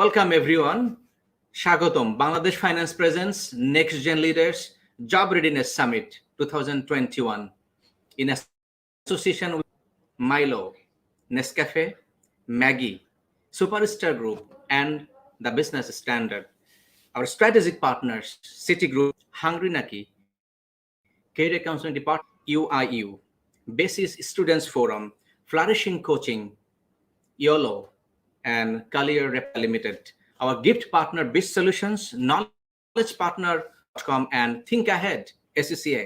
Welcome everyone. Shagotom, Bangladesh Finance Presents Next Gen Leaders Job Readiness Summit 2021 in association with Milo, Nescafe, Maggie, Superstar Group, and the Business Standard. Our strategic partners, Citigroup, Hungry Naki, Career Counseling Department, UIU, Basis Students Forum, Flourishing Coaching, YOLO, and Collier Rep Limited. Our gift partner, BIS Solutions, knowledge partner, .com, and Think Ahead, SCCA.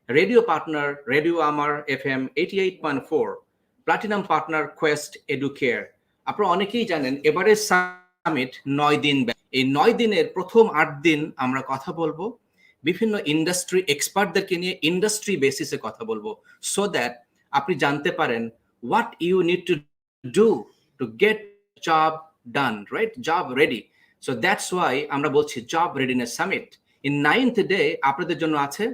Radio partner, Radio Amar FM 88.4. Platinum partner, Quest Educare. আপনারা অনেকেই জানেন এবারের summit 9 দিন, এই 9 দিনের প্রথম 8 দিন আমরা কথা বলবো বিভিন্ন ইন্ডাস্ট্রি এক্সপার্টদেরকে নিয়ে ইন্ডাস্ট্রি বেসিসে কথা বলবো, সো দ্যাট আপনি জানতে পারেন what you need to do to get job done, right? Job ready. So that's why আমরা বলছি job readiness summit. In 9th day আপনাদের জন্য আছে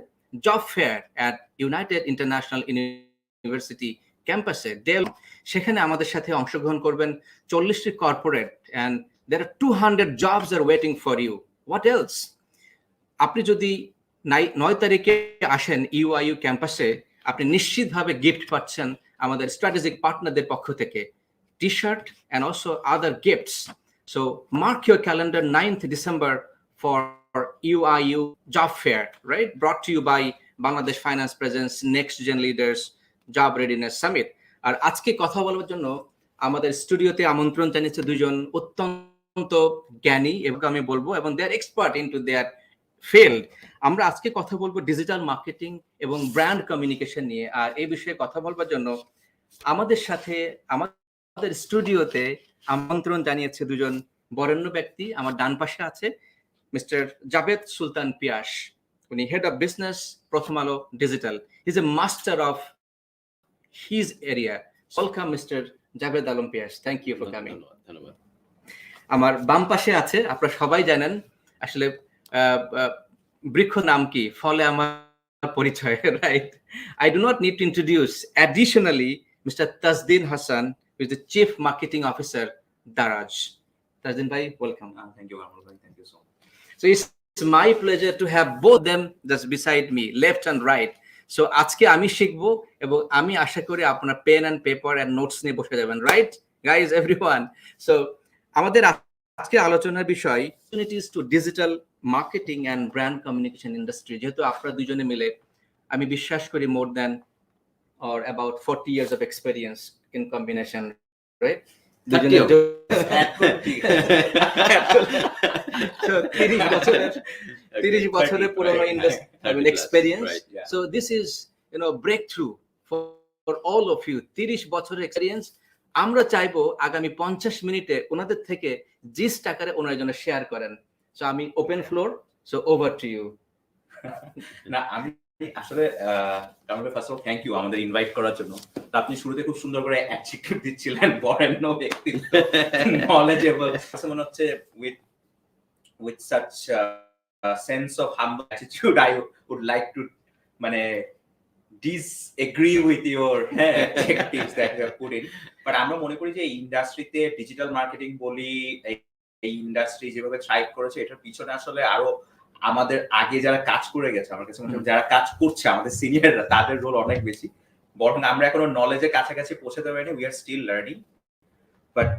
job fair at United International University ক্যাম্পাসে ডেল। সেখানে আমাদের সাথে অংশগ্রহণ করবেন 40টি corporate, and there are 200 jobs are waiting for you. What else? আপনি যদি 9 তারিখে আসেন ইউআইইউ ক্যাম্পাসে, আপনি নিশ্চিতভাবে গিফট পাচ্ছেন আমাদের স্ট্র্যাটেজিক পার্টনারদের পক্ষ থেকে, t-shirt and also other gifts. So mark your calendar 9th December for UIU Job Fair, right? Brought to you by Bangladesh Finance Presents Next Gen Leaders Job Readiness Summit. আর আজকে কথা বলার জন্য আমাদের স্টুডিওতে আমন্ত্রণ জানিয়েছে দুজন অত্যন্ত জ্ঞানী, এবং আমি বলবো এবং দে আর এক্সপার্ট ইনটু দেয়ার ফিল্ড। আমরা আজকে কথা বলবো ডিজিটাল মার্কেটিং এবং ব্র্যান্ড কমিউনিকেশন নিয়ে। আর এই বিষয়ে কথা বলবার জন্য আমাদের সাথে আমাদের স্টুডিওতে আমন্ত্রণ জানিয়েছে দুজন বরেণ্য ব্যক্তি। আমার ডান পাশে আছে মিস্টার জাভেদ সুলতান পিয়াস, উনি head of business Prothom Alo digital. He is a master of his area. Welcome mister Javed Alam Piyas, thank you for coming. ধন্যবাদ। আমার বাম পাশে আছে, আপনারা সবাই জানেন আসলে বৃক্ষ নাম কি, ফলে আমার পরিচয়, right? I do not need to introduce. Additionally, Mr. Tazdin Hassan, who is the Chief Marketing Officer, Daraz. Tazdin bhai, welcome. Thank you, Amar bhai. Thank you so much. So it's my pleasure to have both them just beside me, left and right. So আজকে আমি শিখবো এবং আমি আশা করি আপনারা pen and paper and notes নিয়ে বসে যাবেন, রাইট গাইজ, এভরিওয়ান? সো আমাদের আজকে আলোচনার বিষয় opportunities to digital marketing and brand communication industry। যেহেতু আপনারা দুজনে মিলে আমি বিশ্বাস করি more than or about 40 years of experience in combination, right? 30 বছরের পুরনো industry experience. So this is breakthrough for all of you. 30 বছরের এক্সপেরিয়েন্স। আমরা চাইবো আগামী 50 মিনিটে ওনাদের থেকে জিস টাকারে ওনার জন্য শেয়ার করেন। সো আমি open floor, so over to you. না, আমি আসলে ফার্স্ট অফ থ্যাংক ইউ আমাদের ইনভাইট করার জন্য। তো আপনি শুরুতে খুব সুন্দর করে অ্যাডজেক্টিভ দিচ্ছিলেন, বরেণ্য ব্যক্তি, নলেজেবল। মনে হচ্ছে with such sense of humble attitude I would like to মানে disagree with your adjectives that you have put in. But আমরা মনে করি যে ইন্ডাস্ট্রিতে ডিজিটাল মার্কেটিং বলি, এই ইন্ডাস্ট্রি যেভাবে থ্রাইভ করেছে, এটার পিছনে আসলে আরো আমাদের আগে যারা কাজ করে গেছে, আমার কাছে মনে হয় যারা কাজ করছে আমাদের সিনিয়ররা, তাদের রোল অনেক বেশি। বরং আমরা এখনো নলেজের কাছাকাছি পৌঁছাতে পারিনি, we are still learning. But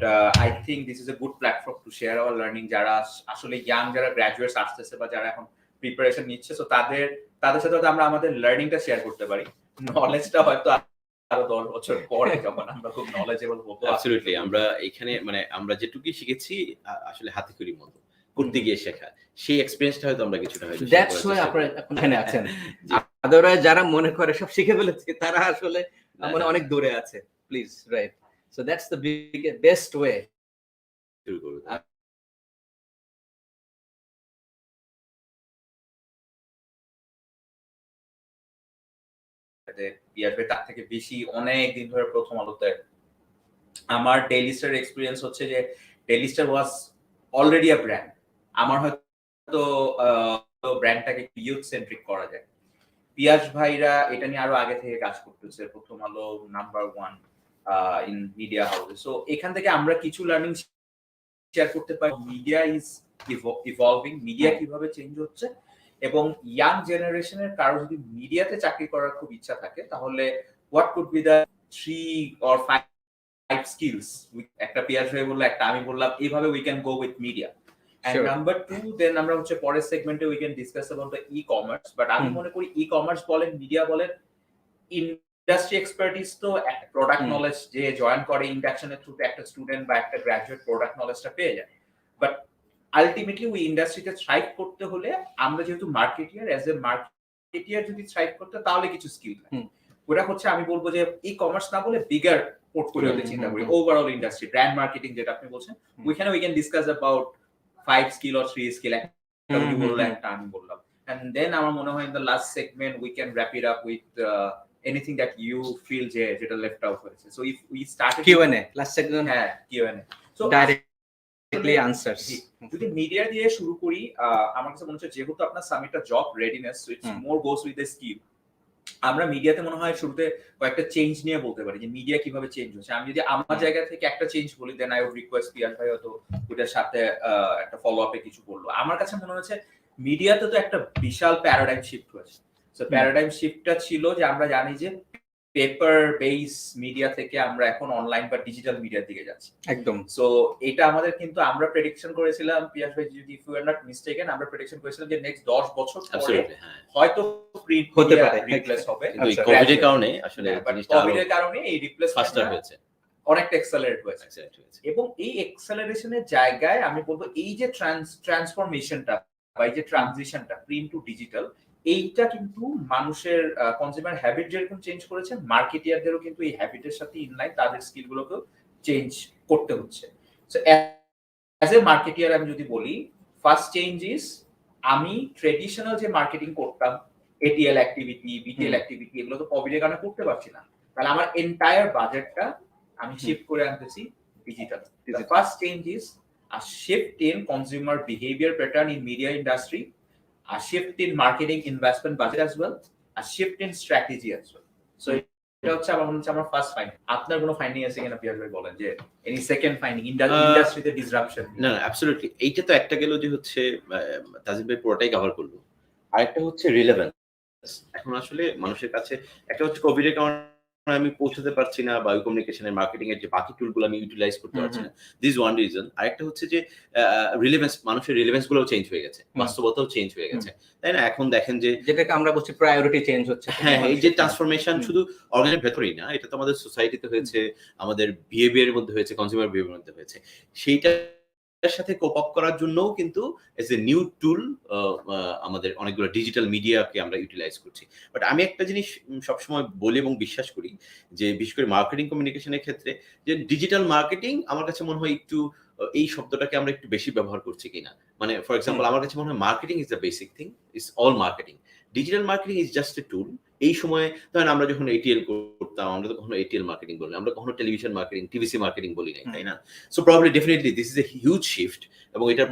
I think this is a good platform to share our learning. যারা আসলে ইয়াং, যারা গ্র্যাজুয়েটস আসতেছে বা যারা এখন প্রিপারেশন নিচ্ছে, সো তাদের সাথে আমরা আমাদের লার্নিংটা শেয়ার করতে পারি। নলেজটা হয়তো আরো 10 বছর পরে যখন আমরা খুব নলেজেবল হবো। অ্যাবসলিউটলি। আমরা এখানে মানে আমরা যেটুকুই শিখেছি আসলে হাতে খড়ির মতো করতে গিয়ে শেখা, সেই এক্সপেরিয়েন্সটা হয়তো আমরা কিছুটা হয়তো দ্যাটস ওয়াই আপনারা এখানে আছেন। আদারওয়াইজ যারা মনে করে সব শিখে ফেলেছে, তারা আসলে মানে অনেক দূরে আছে। Please, right? So that's the best way. শুরু করব। পিয়ারবে তার থেকে বেশি অনেক দিন ধরে প্রথম আলোতে। আমার টেলিস্টার এক্সপেরিয়েন্স হচ্ছে যে Telestar was already a brand. আমার হয়তো ব্র্যান্ডটাকে ইউথ সেন্ট্রিক করা যায়। পিয়াস ভাইরা এটা নিয়ে আরো আগে থেকে কাজ করতেছে, প্রথম আলো number 1 in media house. So এখান থেকে আমরা কিছু লার্নিং শেয়ার করতে পারি মিডিয়া ইজ ইভলভিং, মিডিয়া কিভাবে চেঞ্জ হচ্ছে, এবং ইয়াং জেনারেশনের কারো যদি মিডিয়াতে চাকরি করার খুব ইচ্ছা থাকে তাহলে what could be the 3 or 5 skills, একটা পিয়াস হয়ে বললো, একটা আমি বললাম, এইভাবে we can go with media. And number 2, then আমরা হচ্ছে পরের সেগমেন্টে we can discuss about the e-commerce. But আমি মনে করি ই-কমার্স বলেন, মিডিয়া বলেন, ইন্ডাস্ট্রি এক্সপার্টিস তো একটা প্রোডাক্ট নলেজ যে জয়েন করে ইন্ডাকশনের থ্রুতে একটা স্টুডেন্ট বা একটা গ্রাজুয়েট প্রোডাক্ট নলেজটা পেয়ে যায়। বাট আলটিমেটলি ওই ইন্ডাস্ট্রিতে থ্রাইভ করতে হলে আমরা যেহেতু মার্কেটিয়ার, অ্যাজ এ মার্কেটিয়ার যদি থ্রাইভ করতে তাহলে কিছু স্কিল থাকে। ওটা হচ্ছে আমি বলবো যে ই-কমার্স না বলে বিগার পোর্টফোলিওতে চিন্তা করি, ওভারঅল ইন্ডাস্ট্রি, ব্র্যান্ড মার্কেটিং যেটা আপনি বলছেন, ওইখানে we can discuss about 5 skill or 3 skill, একটা তুমি বললে একটা আমি বললাম। And then আমার মনে হয় in the last segment we can wrap it up with anything that you feel যেটা left out হয়েছে। So if we start Q&A, last segment, হ্যাঁ Q&A, so directly answers। যদি মিডিয়া দিয়ে শুরু করি, আমার কাছে মনে হচ্ছে যেহেতু আপনার সামিটটা job readiness, so it's more goes with the skill। আমরা মিডিয়াতে মনে হয় শুরুতে কয়েকটা চেঞ্জ নিয়ে বলতে পারি যে মিডিয়া কিভাবে চেঞ্জ হচ্ছে। আমি যদি আমার জায়গা থেকে একটা চেঞ্জ বলি, দেন আই উড রিকোয়েস্ট পিয়াস ভাই হয়তো ওটার সাথে একটা ফলো আপে কিছু বললো। আমার কাছে মনে হচ্ছে মিডিয়াতে তো একটা বিশাল প্যারাডাইম শিফট হয়েছে। সো প্যারাডাইম শিফটটা ছিল যে আমরা জানি যে পেপার বেস মিডিয়া থেকে আমরা এখন অনলাইন বা ডিজিটাল মিডিয়ার দিকে যাচ্ছি একদম। সো এটা আমাদের কিন্তু আমরা প্রেডিকশন করেছিলাম, পিয়াস ভাই যদি if you are not mistaken, আমরা প্রেডিকশন করেছিলাম যে নেক্সট 10 বছর পরে হয়তো প্রিন্ট হতে পারে, রিপ্লেস হবে। কিন্তু এই কোভিডের কারণে আসলে জিনিসটা কোভিডের কারণে এই রিপ্লেস ফাস্টার হয়েছে, অনেকটা এক্সেলারেট হয়েছে। এবং এই এক্সেলারেশনের জায়গায় আমি বলবো এই যে ট্রান্সফরমেশনটা বা এই যে ট্রানজিশনটা প্রিন্ট টু ডিজিটাল, এইটা কিন্তু মানুষের কনজিউমার হ্যাবিট যেরকম চেঞ্জ করেছে, মার্কেটিয়ারদেরও কিন্তু এই হ্যাবিটের সাথে ইনলাইন তাদের স্কিলগুলোকেও চেঞ্জ করতে হচ্ছে। সো অ্যাজ এ মার্কেটিয়ার আমি যদি বলি, ফার্স্ট চেঞ্জ ইজ আমি ট্রেডিশনাল যে মার্কেটিং করতাম, এটিএল অ্যাক্টিভিটি, বিটিএল অ্যাক্টিভিটি, এগুলো তো কোভিডের কারণে করতে পারছি না, তাহলে আমার এন্টায়ার বাজেটটা আমি শিফট করে আনতেছি digital. The first change is a shift in consumer behavior pattern in media industry, a shift in marketing investment budget as well, a shift in strategy as well. So এটা হচ্ছে আমার first finding. আপনার কোনো finding আছে কিনা peer ভাই বলেন, যে এনি সেকেন্ড ফাইন্ডিং ইন্ডাস্ট্রিতে ডিসরাপশন? না অ্যাবসলিউটলি, এইটা তো একটা গেল যে হচ্ছে তাজিম ভাই পুরোটাই কভার করলো। আরেকটা হচ্ছে রিলেভেন্স। এখন আসলে মানুষের কাছে একটা হচ্ছে কোভিডের কারণে আমি পৌঁছাতে পারছি না, বা কমিউনিকেশনের মার্কেটিং এর যে বাকি টুলগুলো আমি ইউটিলাইজ করতে পারছি না, দিস ওয়ান রিজন। আরেকটা হচ্ছে যে রিলেভেন্স, মানুষের রিলেভেন্স গুলোও চেঞ্জ হয়ে গেছে, বাস্তবতাও চেঞ্জ হয়ে গেছে, তাই না? এখন দেখেন যে যেটাকে আমরা বলছি প্রায়োরিটি চেঞ্জ হচ্ছে। হ্যাঁ, এই যে ট্রান্সফরমেশন শুধু অর্গানের ভেতরেই না, এটা তো আমাদের সোসাইটিতে হয়েছে, আমাদের বিহেভিয়ারের মধ্যে হয়েছে, কনজিউমার বিহেভিয়ারের মধ্যে হয়েছে। সেইটার সাথে কোপ আপ করার জন্যও কিন্তু এজ এ নিউ টুল আমাদের অনেকগুলো ডিজিটাল মিডিয়াকে আমরা ইউটিলাইজ করছি। বাট আমি একটা জিনিস সবসময় বলি এবং বিশ্বাস করি যে বিশেষ করে মার্কেটিং কমিউনিকেশনের ক্ষেত্রে, যে ডিজিটাল মার্কেটিং আমার কাছে মনে হয় একটু এই শব্দটাকে আমরা একটু বেশি ব্যবহার করছি কিনা। মানে ফর এক্সাম্পল আমার কাছে মনে হয় marketing is the basic thing, is all marketing, digital marketing is just a tool. এই সময় ধরেন আমরা যখন এটিএল করতাম, আমরা তো কখনো এটিএল মার্কেটিং বলি, আমরা কখনো টেলিভিশন মার্কেটিং, টিভিসি মার্কেটিং বলি নাই, তাই না? So probably definitely this is a huge shift, এবং এটা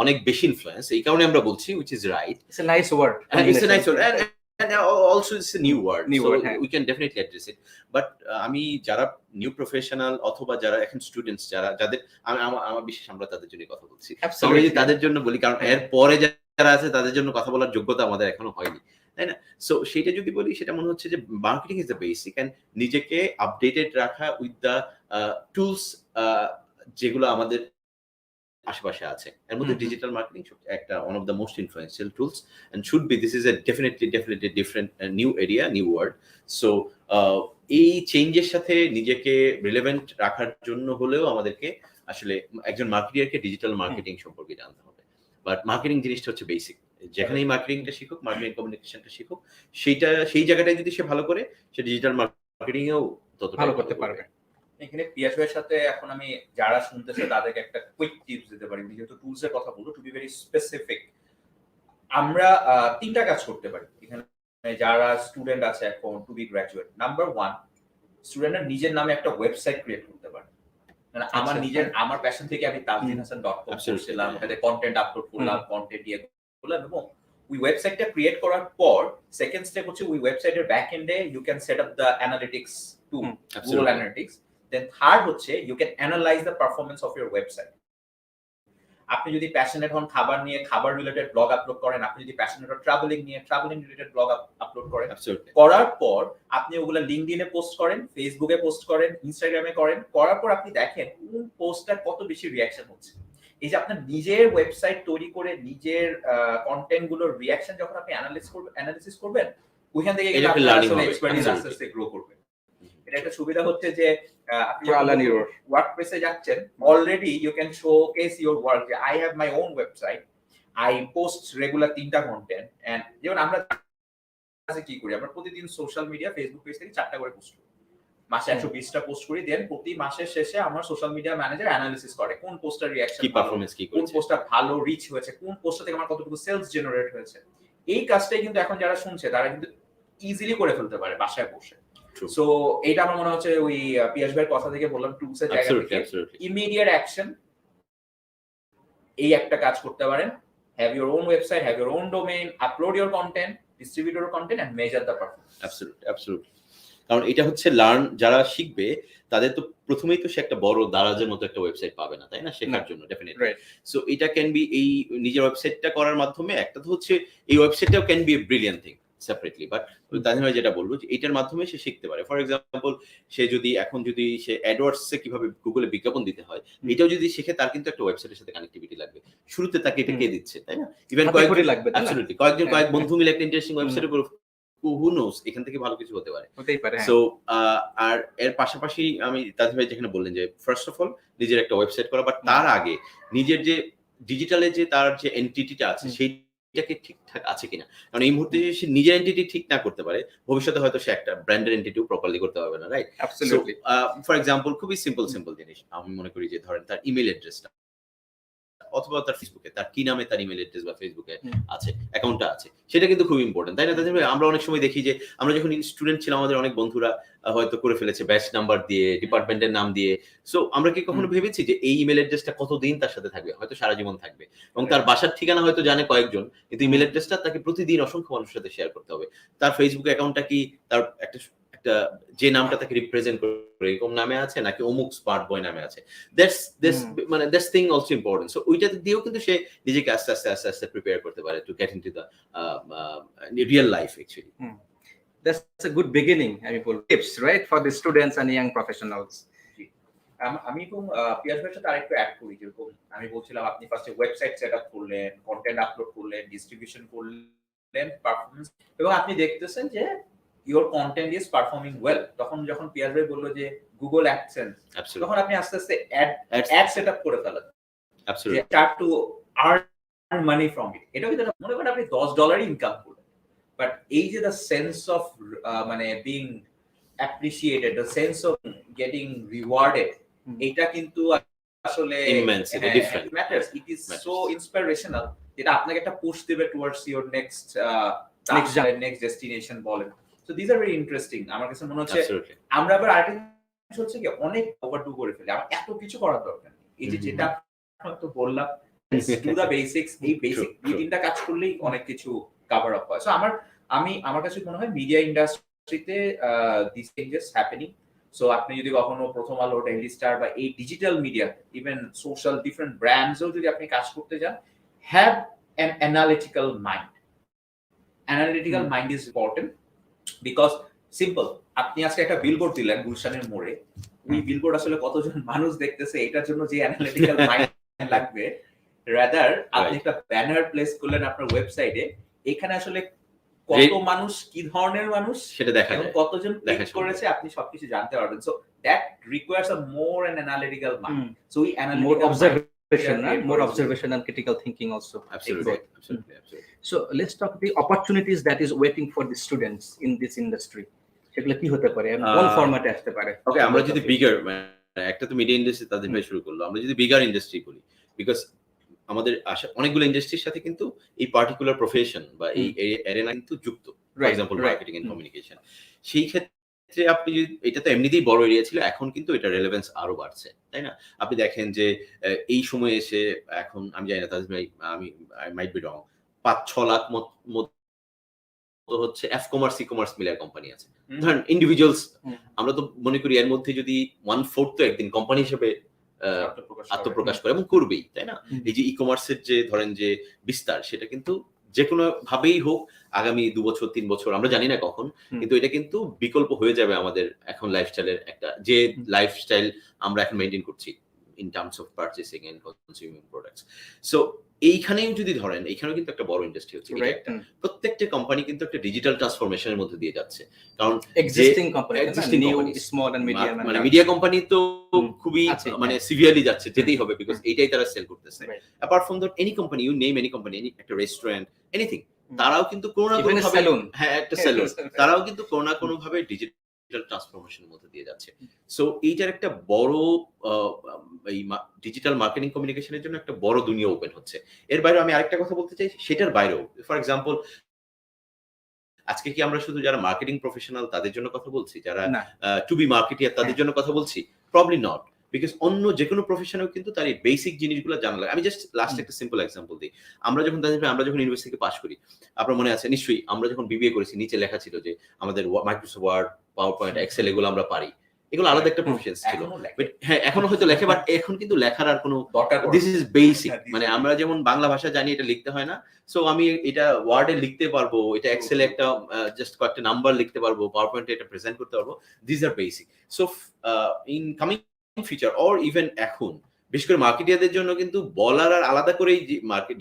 অনেক বেশি ইনফ্লুয়েন্স, এই কারণে আমরা বলছি, which is right. It's a nice word. It's a nice word. And also it's a new word. We can definitely address it. But আমি যারা নিউ প্রফেশনাল অথবা যারা এখন স্টুডেন্টস, যাদের আমার বিশ্বাস আমরা তাদের জন্য কথা বলছি, তাদের জন্য বলি, কারণ এর পরে যারা আছে তাদের জন্য কথা বলার যোগ্যতা আমাদের এখনো হয়নি, তাই না? সো সেটা যদি বলি, সেটা মনে হচ্ছে যে marketing is the basic, and নিজেকে আপডেটেড রাখা উইথ দ্য টুলস যেগুলো আমাদের আশেপাশে আছে, এর মধ্যে ডিজিটাল মার্কেটিং একটা one of the most influential tools, and should be, this is a definitely different new area, new word. So এই চেঞ্জের সাথে নিজেকে রিলেভেন্ট রাখার জন্য হলেও আমাদেরকে আসলে একজন মার্কেটিয়ারকে ডিজিটাল মার্কেটিং সম্পর্কে জানতে হবে। বাট মার্কেটিং জিনিসটা হচ্ছে বেসিক, যেখানেই মার্কেটিংটা শিখুক, মার্কেটিং কমিউনিকেশনটা শিখুক, সেই জায়গাটায় যদি সে ভালো করে, সে ডিজিটাল মার্কেটিং এও তত ভালো করতে পারবে। এখানে পিয়াস ভাইয়ের সাথে এখন আমি যারা শুনতেছে তাদেরকে একটা কুইক টিপস দিতে পারি, যেহেতু টুলস এর কথা বলবো, টু বি ভেরি স্পেসিফিক। আমরা 3টা কাজ করতে পারি এখানে যারা স্টুডেন্ট আছে এখন, টু বি গ্র্যাজুয়েট। নাম্বার 1, স্টুডেন্টরা নিজের নামে একটা ওয়েবসাইট ক্রিয়েট করতে পারে। মানে আমার প্যাশন থেকে আমি tajinhasan.com করছিলাম, ওখানে কন্টেন্ট আপলোড করলাম, কন্টেন্ট দিয়ে করলাম, এবং ওই ওয়েবসাইটটা ক্রিয়েট করার পর সেকেন্ড স্টেপ হচ্ছে ওই ওয়েবসাইটের ব্যাক এন্ডে you can set up the analytics tool, Google analytics. Then third হচ্ছে you can analyze the performance of your website. আপনি যদি প্যাশনেট হন খাবার নিয়ে, খাবার রিলেটেড ব্লগ আপলোড করেন, আপনি যদি প্যাশনেট হন ট্রাভেলিং নিয়ে, ট্রাভেলিং রিলেটেড ব্লগ আপলোড করেন, করার পর আপনি ওগুলা লিঙ্কডইনে পোস্ট করেন, ফেসবুকে পোস্ট করেন, ইনস্টাগ্রামে করেন, করার পর আপনি দেখেন কোন পোস্টটার কত বেশি রিঅ্যাকশন হচ্ছে। এই যে আপনার নিজের ওয়েবসাইট তৈরি করে নিজের কন্টেন্ট গুলোর রিঅ্যাকশন যখন আপনি অ্যানালিসিস করবেন, ওইখান থেকে কিন্তু আপনার আসলে এক্সপার্টিস আস্তে আস্তে গ্রো করবে। এটা একটা সুবিধা হচ্ছে যে আপনি ওয়ার্ডপ্রেসে যাচ্ছেন, already you can showcase your work, যে I have my own website, I post regular 3টা কন্টেন্ট। এন্ড যেমন আমরা কি করি, আমরা প্রতিদিন সোশ্যাল মিডিয়া ফেসবুক পেজ থেকে 4টা করে পোস্ট করি, মাসে 120টা পোস্ট করি। দেন প্রতি মাসের শেষে আমার সোশ্যাল মিডিয়া ম্যানেজার অ্যানালিসিস করে কোন পোস্টার রিঅ্যাকশন, কি পারফরম্যান্স, কি কোন পোস্টটা ভালো রিচ হয়েছে, কোন পোস্টটা থেকে আমার কতটুকু সেলস জেনারেট হয়েছে। এই কাজটাই কিন্তু এখন যারা শুনছে তারা কিন্তু ইজিলি করে ফেলতে পারে বাসায় বসে। সো এইটা আমার মনে হচ্ছে ওই পিয়াস ভাইয়ের কথা থেকে বললাম, টুলস এর জায়গা থেকে ইমিডিয়েট অ্যাকশন, এই একটা কাজ করতে পারেন। Have your own website, have your own domain, upload your content, distribute your content and measure the performance. Absolutely. কারণ এটা হচ্ছে লার্ন, যারা শিখবে তাদের তো প্রথমেই তো সে একটা বড় দারাজের মতো একটা ওয়েবসাইট পাবে না, তাই না, শেখার জন্য ডেফিনেটলি। সো এটা ক্যান বি, এই নিজের ওয়েবসাইটটা করার মাধ্যমে একটা তো হচ্ছে এই ওয়েবসাইটটাও can be a brilliant thing separately, but তাদের ভাই যেটা বললো যে এটার মাধ্যমে সে শিখতে পারে। ফর এক্সাম্পল, সে যদি এখন যদি সে অ্যাডওয়ার্ডসে কিভাবে গুগলে বিজ্ঞাপন দিতে হয় এটাও যদি শিখে, তার কিন্তু একটা ওয়েবসাইটের সাথে কানেক্টিভিটি লাগবে। শুরুতে তাকে এটা কে দিচ্ছে, তাই না? ইভেন কয়েক বন্ধু মিলে একটা ইন্টারেস্টিং ওয়েবসাইটের উপর, who knows, এখান থেকে ভালো কিছু হতে পারে। সো আর এর পাশাপাশি আমি তাদের ভাই যেখানে বললেন যে ফার্স্ট অফ অল নিজের একটা ওয়েবসাইট করা, বাট তার আগে নিজের যে ডিজিটালে যে তার যে এন্টিটিটা আছে সেইটাকে ঠিকঠাক আছে কিনা। কারণ এই মুহূর্তে যদি সে নিজের এন্টিটি ঠিক না করতে পারে, ভবিষ্যতে হয়তো সে একটা ব্র্যান্ডের এন্টিটিও প্রপারলি করতে পারবে না, রাইট? ফর এক্সাম্পল, খুবই সিম্পল জিনিস আমি মনে করি যে ধরেন তার ইমেল অ্যাড্রেসটা, অথবা তার ফেসবুকে তার কি নামে তার ইমেল অ্যাড্রেস বা ফেসবুকে আছে অ্যাকাউন্টটা আছে, সেটা কিন্তু খুব ইম্পর্টেন্ট, তাই না? আমরা অনেক সময় দেখি যে আমরা যখন স্টুডেন্ট ছিলাম, আমাদের অনেক বন্ধুরা হয়তো করে ফেলেছে ব্যাচ নাম্বার দিয়ে, ডিপার্টমেন্টের নাম দিয়ে। সো আমরা কি কখনো ভেবেছি যে এই ইমেল অ্যাড্রেসটা কতদিন তার সাথে থাকবে? হয়তো সারা জীবন থাকবে, এবং তার বাসার ঠিকানা হয়তো জানে কয়েকজন, কিন্তু ইমেল অ্যাড্রেসটা তাকে প্রতিদিন অসংখ্য মানুষের সাথে শেয়ার করতে হবে। তার ফেসবুক অ্যাকাউন্টটা কি তার একটা যে নামটা তাকে রিপ্রেজেন্ট করে এরকম নামে আছে, নাকি অমুক স্মার্ট বয় নামে আছে, that's thing also important. So ওইটা দিয়েও কিন্তু সে নিজেকে আস্তে আস্তে প্রিপেয়ার করতে পারে to get into the real life actually. That's a good beginning, I mean, tips, right, for the students and young professionals. আমি এবং পিয়াস ভাইয়ের সাথে আরেকটু অ্যাড করি, যেরকম আমি বলছিলাম আপনি ফার্স্টে ওয়েবসাইট সেট আপ করলেন, কন্টেন্ট আপলোড করলেন, ডিস্ট্রিবিউশন করলেন, পারফরম্যান্স, এবং আপনি দেখতেছেন যে your content is performing well, তখন যখন পিয়াস ভাই বললো যে গুগল অ্যাডসেন্স, তখন আপনি আস্তে আস্তে অ্যাড সেটআপ করে ফেলেন, absolutely, start to earn money from it. এটা কিন্তু মনে করেন আপনি $10 ইনকাম করলেন, বাট এই যে দ্য সেন্স অফ মানে being appreciated, the sense of getting rewarded, এটা কিন্তু আসলে ইমেন্স, এটা different matters. It is so inspirational, যেটা আপনাকে একটা পুশ দিবে টুয়ার্ডস ইওর নেক্সট ডেস্টিনেশন বলেন। So these are very interesting. আমার কাছে মনে হচ্ছে আমরা আবার আর্টিফিশিয়াল হচ্ছে কি অনেক ওভারডু করে ফেলি, আমার এত কিছু করার দরকার নেই। এই যে যেটা তো বললাম, ডু দা বেসিক্স, এই বেসিক দুই তিনটা কাজ করলেই অনেক কিছু কভার আপ হয়। সো আমার কাছে মনে হয় মিডিয়া ইন্ডাস্ট্রিতে দিস চেঞ্জেস হ্যাপেনিং। সো আপনি যদি কখনো প্রথম আলো, ডেইলি স্টার বা এই digital media, even social different ব্র্যান্ডসও যদি আপনি কাজ করতে যান, have an analytical mind. Analytical mind is important, because simple, আপনি আজকে একটা বিলবোর্ড দিলেন গুলশানের মোড়ে, ওই বিলবোর্ড আসলে কতজন মানুষ দেখতেছে এটার জন্য যে অ্যানালিটিক্যাল মাইন্ড লাগবে, রাদার আপনি একটা ব্যানার প্লেস করলেন আপনার ওয়েবসাইটে, এখানে আসলে কত মানুষ, কি ধরনের মানুষ সেটা দেখা যায়, কতজন ক্লিক করেছে, আপনি সবকিছু জানতে পারবেন। So that requires a more an analytical mind. So we analytical more observation and critical thinking also. Absolutely. So let's talk the opportunities that is waiting for the students in this industry. সেগুলো কি হতে পারে, কোন ফরম্যাটে আসতে পারে? ওকে, আমরা যদি বিগার, একটা তো মিডিয়া ইন্ডাস্ট্রি তাদের ভাই শুরু করলো, আমরা যদি বিগার ইন্ডাস্ট্রি বলি, বিকজ আমাদের অনেকগুলো ইন্ডাস্ট্রির সাথে কিন্তু এই পার্টিকুলার প্রফেশন বা এই এরিনা কিন্তু যুক্ত। For example marketing and communication, সেই ক্ষেত্রে আপনি, এটা তো এমনিতেই বড় এরিয়া ছিল, এখন কিন্তু এটা রেলেভেন্স আরো বাড়ছে, তাই না? আপনি দেখেন যে এই সময়ে এসে এখন আমি জানি না, আমি মাইট বি রং, 5-6 লাখ মতো হচ্ছে 𝐹-কমার্স ই-কমার্স মিলে কোম্পানি আছে। ধরেন ইন্ডিভিজুয়ালস, আমরা তো মনে করি এর মধ্যে যদি 1/4 তো একদিন কোম্পানি হিসেবে আত্মপ্রকাশ করে এবং করবেই, তাই না? এই যে ই-কমার্সের যে ধরেন যে বিস্তার, সেটা কিন্তু যে কোনো ভাবেই হোক আগামী 2 বছর 3 বছর আমরা জানি না কখন, কিন্তু এটা কিন্তু বিকল্প হয়ে যাবে আমাদের এখন লাইফস্টাইলের একটা, যে লাইফস্টাইল আমরা এখন মেইনটেইন করছি in terms of purchasing and consuming products. So এইখানেও যদি ধরেন, এইখানেও কিন্তু একটা বড় ইন্ডাস্ট্রি হচ্ছে। প্রত্যেকটা কোম্পানি কিন্তু একটা ডিজিটাল ট্রান্সফরমেশনের মধ্যে দিয়ে যাচ্ছে, কারণ existing company, new small and medium, মানে মিডিয়া কোম্পানি তো খুবই মানে সিভিয়ারলি যাচ্ছে, যেতেই হবে, বিকজ এইটাই তারা সেল করতেছে। Apart from that any company, you name any company, একটা রেস্টুরেন্ট, এনিথিং, তারাও কিন্তু কোনো না কোনো ভাবে, হ্যাঁ একটা সেলুন, তারাও কিন্তু কোনো না কোনো ভাবে ডিজিটাল ট্রান্সফরমেশনের মধ্যে দিয়ে যাচ্ছে। সো এইটার একটা বড় এই ডিজিটাল মার্কেটিং কমিউনিকেশনের জন্য একটা বড় দুনিয়া ওপেন হচ্ছে। এর বাইরে আমি আরেকটা কথা বলতে চাই, সেটার বাইরেও ফর এক্সাম্পল আজকে কি আমরা শুধু যারা মার্কেটিং প্রফেশনাল তাদের জন্য কথা বলছি, যারা টু বি মার্কেটিয়ার তাদের জন্য কথা বলছি? প্রবলি নট, বিকজ অন্য যে কোনো প্রফেশনেও কিন্তু তার এই বেসিক জিনিসগুলো জানা লাগে। আমি জাস্ট লাস্ট একটা সিম্পল এক্সাম্পল দিই। আমরা যখন ইউনিভার্সিটি থেকে পাস করি, আপনার মনে আছে নিশ্চয়ই, আমরা যখন বিবিএ করেছি নিচে লেখা ছিল যে আমাদের Microsoft Word, PowerPoint, Excel এগুলো আমরা পারি। এগুলো আলাদা একটা প্রফেশন ছিল। হ্যাঁ, এখনো হয়তো লেখে, বাট এখন কিন্তু লেখার আর কোনো দরকার, দিস ইজ বেসিক। মানে আমরা যেমন বাংলা ভাষা জানি, এটা লিখতে হয় না। সো আমি এটা ওয়ার্ডে লিখতে পারবো, এটা এক্সেলে একটা জাস্ট কয়েকটা নাম্বার লিখতে পারবো, পাওয়ার পয়েন্টে এটা প্রেজেন্ট করতে পারবো। This are basic. So in coming feature or even এখন বিশেষ করে মার্কেটিয়ারদের জন্য কিন্তু বলার আর আলাদা করে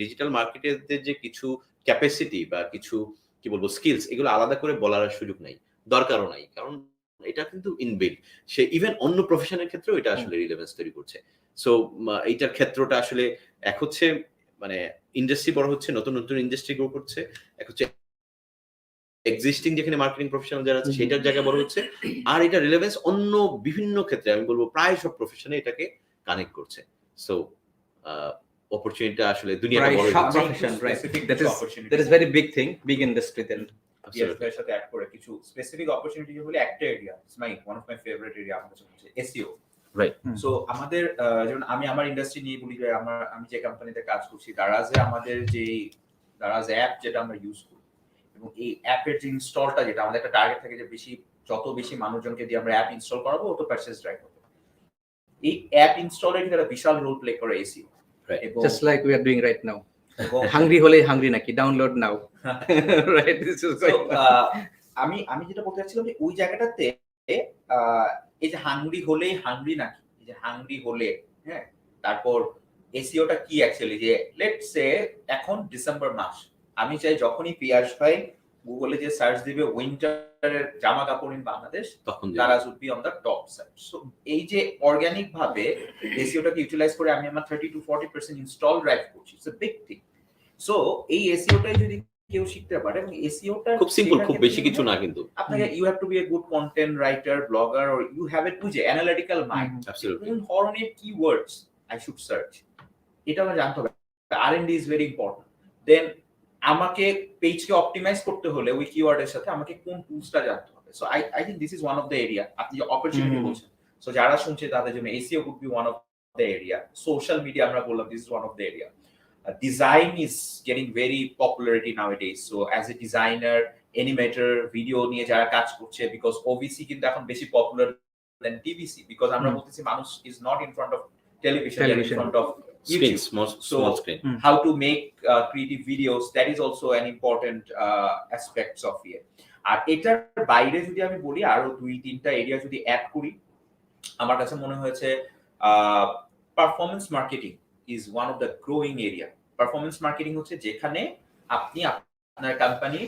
ডিজিটাল মার্কেটিয়ারদের যে কিছু ক্যাপাসিটি বা কিছু কি বলবো স্কিলস, এগুলো আলাদা করে বলার সুযোগ নাই, দরকারও নাই, কারণ এটা কিন্তু ইনবিল্ড। সে ইভেন অন্য প্রফেশনের ক্ষেত্রেও এটা আসলে রিলেভেন্স তৈরি করছে। সো এইটার ক্ষেত্রটা আসলে এক হচ্ছে মানে ইন্ডাস্ট্রি বড় হচ্ছে, নতুন নতুন ইন্ডাস্ট্রি গ্রো করছে, এক হচ্ছে এক্সিস্টিং যেখানে মার্কেটিং প্রফেশনাল যারা আছে সেটার জায়গা বড় হচ্ছে, আর এটা রিলেভেন্স অন্য বিভিন্ন ক্ষেত্রে, আমি বলবো প্রায় সব প্রফেশনে এটাকে কানেক্ট করছে। সো অপরচুনিটিটা আসলে দুনিয়াটা বড় profession, right? That is very big thing, big industry then. এর সাথে অ্যাড করে কিছু স্পেসিফিক অপরচুনিটি বলে একটা area, it's one of my favourite area আমার কাছে হচ্ছে এসইও। রাইট। সো আমাদের যেমন আমি আমার ইন্ডাস্ট্রি নিয়ে বলি যে আমি যে কোম্পানিতে কাজ করছি, দারাজে আমাদের যে দারাজ অ্যাপ যেটা আমরা ইউজ করি, এবং এই অ্যাপের যে ইনস্টলটা, যেটা আমাদের একটা টার্গেট থাকে যে যত বেশি মানুষজনকে দিয়ে আমরা অ্যাপ ইনস্টল করাবো তত পারচেজ ড্রাইভ হবে। এই অ্যাপ ইনস্টলের একটা বিশাল রোল প্লে করে SEO, just like we are doing right now. Hungry হলে হাংরি নাকি download now, right? This is আমি যেটা বলতে চাচ্ছিলাম যে ওই জায়গাটাতে এই যে হাংরি হলেই হাংরি নাকি, এই যে হাংরি হলে, হ্যাঁ, তারপর এসইওটা কি অ্যাকচুয়ালি, যে লেটস সে এখন ডিসেম্বর মাস, আমি চাই যখনই পিয়াস ভাই গুগলে যে সার্চ দিবে উইন্টারের জামা কাপড় ইন বাংলাদেশ, তখন Daraz would be on the top search. So এই যে অর্গানিক ভাবে এসইওটাকে ইউটিলাইজ করে আমি আমার 30 to 40% ইনস্টল ড্রাইভ করছি, it's a big thing. So এই এসইওটাই যদি কেউ শিখতে পারে, এবং এসইওটা খুব সিম্পল, খুব বেশি কিছু না, কিন্তু আপনাকে you have to be a good content writer, blogger, or you have a to যে অ্যানালিটিক্যাল মাইন্ড, কোন ধরনের কিওয়ার্ডস আই শুড সার্চ, এটা আমার জানতে হবে। আর&ডি ইজ ভেরি ইম্পর্টেন্ট। দেন আমাকে পেজকে অপটিমাইজ করতে হলে ওই কিওয়ার্ডের সাথে আমাকে কোন টুলসটা জানতে হবে। So I think this is one of the area, আপনি যে অপরচুনিটি বলছেন, সো যারা শুনছে তাদের জন্য SEO could be one of the area. Social media আমরা বললাম, this is one of the area. Design is getting very popularity nowadays. So as a designer, animator, video নিয়ে যারা কাজ করছে, because OVC কিন্তু এখন বেশি popular than TVC, because আমরা বলতেছি মানুষ is not in front of television, in front of YouTube. Small screen. How to make creative videos, that is also an important aspects of it. আর এটার বাইরে যদি আমি বলি আরো 2-3টা এরিয়া যদি অ্যাড করি, আমার কাছে মনে হয়েছে performance marketing is one of the growing area. Performance marketing হচ্ছে যেখানে আপনি আপনার কোম্পানি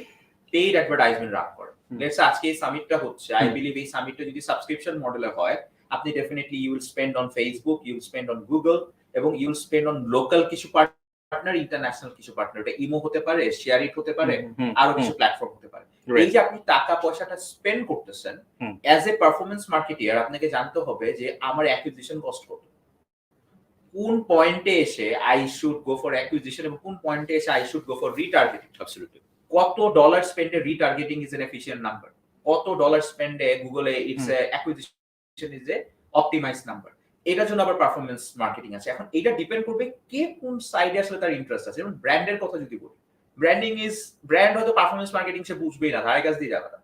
পেইড অ্যাডভার্টাইজমেন্ট রান করেন। লেটস সে আজকে এই সামিটটা হচ্ছে, আই বিলিভ এই সামিটটা যদি সাবস্ক্রিপশন মডেলে হয়, আপনি definitely you will spend on Facebook, you will spend on Google, এবং you will spend on local কিছু পার্টনার, ইন্টারন্যাশনাল কিছু পার্টনার, এটা ইমো হতে পারে, শেয়ারিট হতে পারে, আরো কিছু প্ল্যাটফর্ম হতে পারে। এই যে আপনি টাকা পয়সাটা স্পেন্ড করতেছেন, অ্যাজ এ পারফরম্যান্স মার্কেটিয়ার আপনাকে জানতে হবে যে আমার অ্যাকুইজিশন কস্ট কত, কোন পয়েন্টে এসে I should go for acquisition, এবং কোন পয়েন্টে এসে I should go for retargeting. Absolutely. কত ডলার স্পেন্ডে retargeting is an efficient number, কত ডলার স্পেন্ডে গুগলে it's a acquisition is a optimise number. এটার জন্য আবার পারফরম্যান্স মার্কেটিং আছে। এখন এটা ডিপেন্ড করবে কে কোন সাইডে আসলে তার ইন্টারেস্ট আছে। যেমন ব্র্যান্ডের কথা যদি বলি, ব্র্যান্ড হয়তো পারফরম্যান্স মার্কেটিং সে বুঝবেই না, ধারে কাজ দিয়ে যাবে না,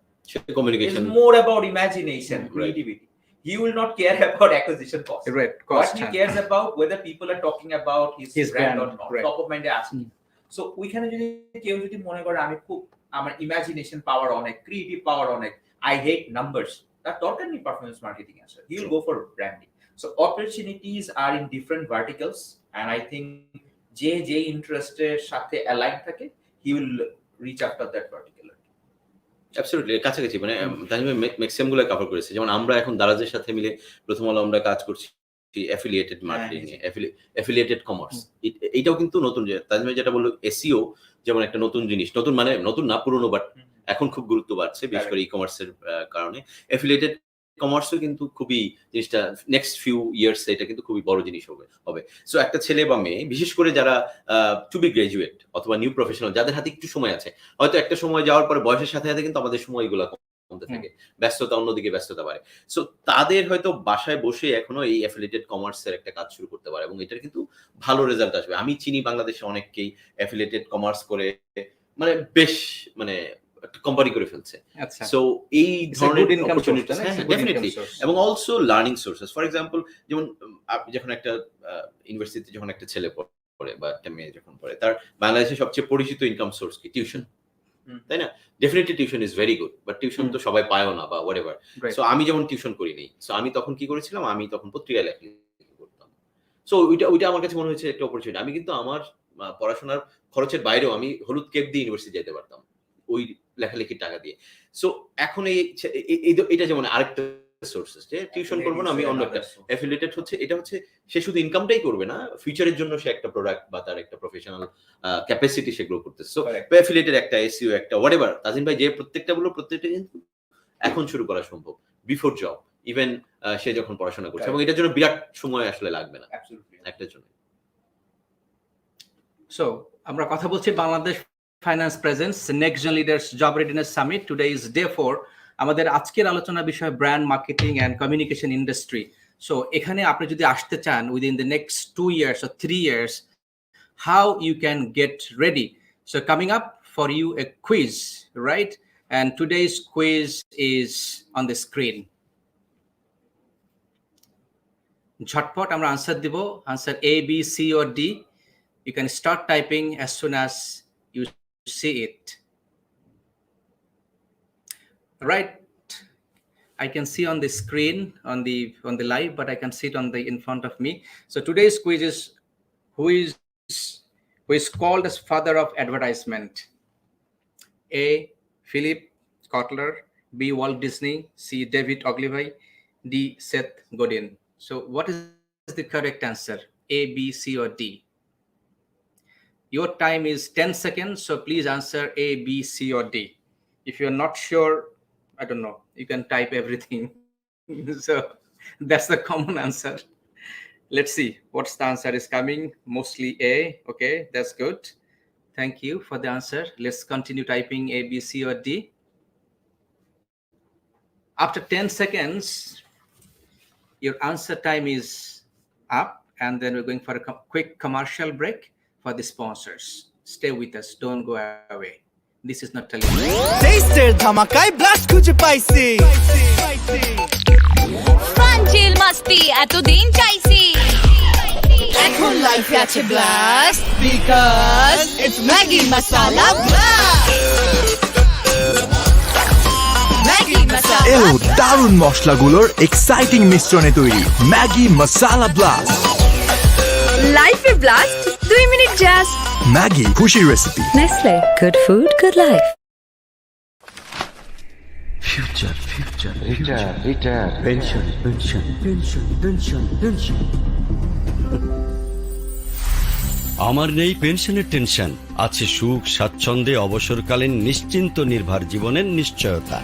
communication, more about imagination, creativity. he will not care about acquisition cost. Right, What cost. he cares about whether people are talking about his brand or not. right. Top of mind asking. So ওইখানে যদি কেউ যদি মনে করে আমি খুব আমার imagination পাওয়ার অনেক, ক্রিয়েটিভ পাওয়ার অনেক, I hate numbers, তার দরকার নেই পারফরম্যান্স মার্কেটিং আসলে, he will go for branding. So opportunities are in different verticals, and I think যে ইন্টারেস্টের সাথে অ্যালাইন থাকে, he will reach after that particular. Absolutely কাছাকাছি, মানে তাজমে ম্যাক্সিমাম গুলো কভার করেছে। যেমন আমরা এখন দারাজের সাথে মিলে প্রথম আলো আমরা কাজ করছি অ্যাফিলিয়েটেড মার্কেটিং এ, অ্যাফিলিয়েটেড কমার্স। এইটাও কিন্তু নতুন, যে তাজমে যেটা বললো এসইও যেমন একটা নতুন জিনিস, নতুন মানে নতুন না পুরনো, বাট এখন খুব গুরুত্ব বাড়ছে বিশেষ করে ই কমার্সের কারণে। অ্যাফিলিয়েটেড কমার্সও কিন্তু খুবই জিনিসটা নেক্সট ফিউ ইয়ার্স এটা কিন্তু খুবই বড় জিনিস হবে। সো একটা ছেলে বা মেয়ে, বিশেষ করে যারা টু বি গ্রাজুয়েট অথবা নিউ প্রফেশনাল, যাদের হাতে একটু সময় আছে, হয়তো একটা সময় যাওয়ার পরে বয়সের সাথে সাথে কিন্তু আমাদের সময়গুলো কমতে থাকে, ব্যস্ততা অন্যদিকে ব্যস্ততা বাড়ে। সো তাদের হয়তো বাসায় বসে এখনো এই অ্যাফিলিয়েটেড কমার্সের একটা কাজ শুরু করতে পারে এবং এটার কিন্তু ভালো রেজাল্ট আসবে। আমি চিনি বাংলাদেশে অনেককেই অ্যাফিলিয়েটেড কমার্স করে মানে বেশ মানে কোম্পানি করে ফেলছে। সো এই ধরনের অপরচুনিটিস ডেফিনেটলি, এবং also learning sources. For example, যেমন আপনি যখন একটা ইউনিভার্সিটিতে যখন একটা ছেলে পড়ে বা একটা মেয়ে যখন পড়ে, তার বাংলাদেশের সবচেয়ে পরিচিত ইনকাম সোর্স কি? টিউশন, তাই না? Definitely tuition is very good, but tuition তো সবাই পায়ও না বা হোয়াটএভার। সো আমি যেমন টিউশন করিনি, সো আমি তখন কি করেছিলাম, আমি তখন পত্রিকায় লেখালেখি করতাম। সো ওইটা আমার কাছে মনে হয়েছে একটা অপরচুনিটি। আমি কিন্তু আমার পড়াশোনার খরচের বাইরেও আমি হলুদ কেপ দিয়ে ইউনিভার্সিটি যেতে পারতাম ওই লেখালেখির টাকা দিয়ে। সো এখন এটা যেমন আরেকটা সোর্সেস, যে টিউশন করবো না আমি, অন্য একটা অ্যাফিলিয়েটেড হচ্ছে, এটা হচ্ছে সে শুধু ইনকামটাই করবে না, ফিউচারের জন্য সে একটা প্রোডাক্ট বা তার একটা প্রফেশনাল ক্যাপাসিটি সে গ্রো করতেছে। সো অ্যাফিলিয়েটেড একটা এসইও একটা হোয়াটএভার, তাজিম ভাই যে প্রত্যেকটা কিন্তু এখন শুরু করা সম্ভব, বিফোর জব, ইভেন সে যখন পড়াশোনা করছে, এবং এটার জন্য বিরাট সময় আসলে লাগবে না একটার জন্য। সো আমরা কথা বলছি Bangladesh finance presence next gen leaders job readiness summit. Today is day 4। আমাদের আজকের আলোচনা বিষয় brand marketing and communication industry. So এখানে আপনি যদি আসতে চান within the next 2 years or 3 years, how you can get ready. So coming up for you a quiz, right? And today's quiz is on the screen. ঝটপট আমরা answer দিব, answer A, B, C or D. You can start typing as soon as you see it. Right, I can see on the screen on the live, but I can see it in front of me. So today's quiz is who is called as father of advertisement? A, Philip Kotler, B, Walt Disney, C, David Ogilvy, D, Seth Godin. So what is the correct answer? A, B, C or D? Your time is 10 seconds, so please answer A, B, C or D. If you're not sure, I don't know, you can type everything. So that's the common answer. Let's see what's the answer is coming. Mostly A. Okay, that's good. Thank you for the answer. Let's continue typing A, B, C or D. After 10 seconds, your answer time is up, and then we're going for a quick commercial break for the sponsors. Stay with us, don't go away. This is not television. টেস্টের ধামাকায় blast খুঁজে পাইছি, fun চিল মাস্তি এতদিন চাইছি, এখন লাইফে আছে blast because it's Maggi masala blast. Maggi masala এলো দারুণ মশলাগুলোর এক্সাইটিং মিশ্রণে তৈরি ম্যাগি মশালা ব্লাস্ট। লাইফে ব্লাস্ট 2 মিনিট জাস্ট। ম্যাগি খুশি recipe. Nestle good food good life. Future pension. আমার নেই পেনশনের টেনশন, আছে সুখ স্বাচ্ছন্দ্যে অবসরকালীন নিশ্চিন্ত নির্ভর জীবনের নিশ্চয়তা।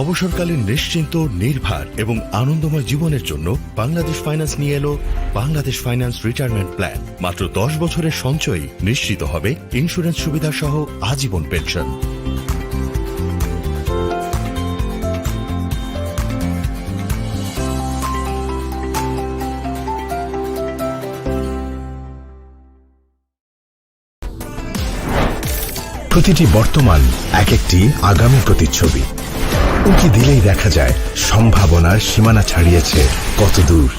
অবসরকালীন নিশ্চিন্ত নির্ভর এবং আনন্দময় জীবনের জন্য বাংলাদেশ ফাইন্যান্স নিয়ে এলো বাংলাদেশ ফাইন্যান্স রিটায়ারমেন্ট প্ল্যান। মাত্র 10 বছরের সঞ্চয়ই নিশ্চিত হবে ইন্স্যুরেন্স সুবিধা সহ আজীবন পেনশন। প্রতিটি বর্তমান এক একটি আগামী প্রতিচ্ছবি। উঁকি দিলেই দেখা যায় সম্ভাবনার সীমানা ছাড়িয়েছে কত দূর।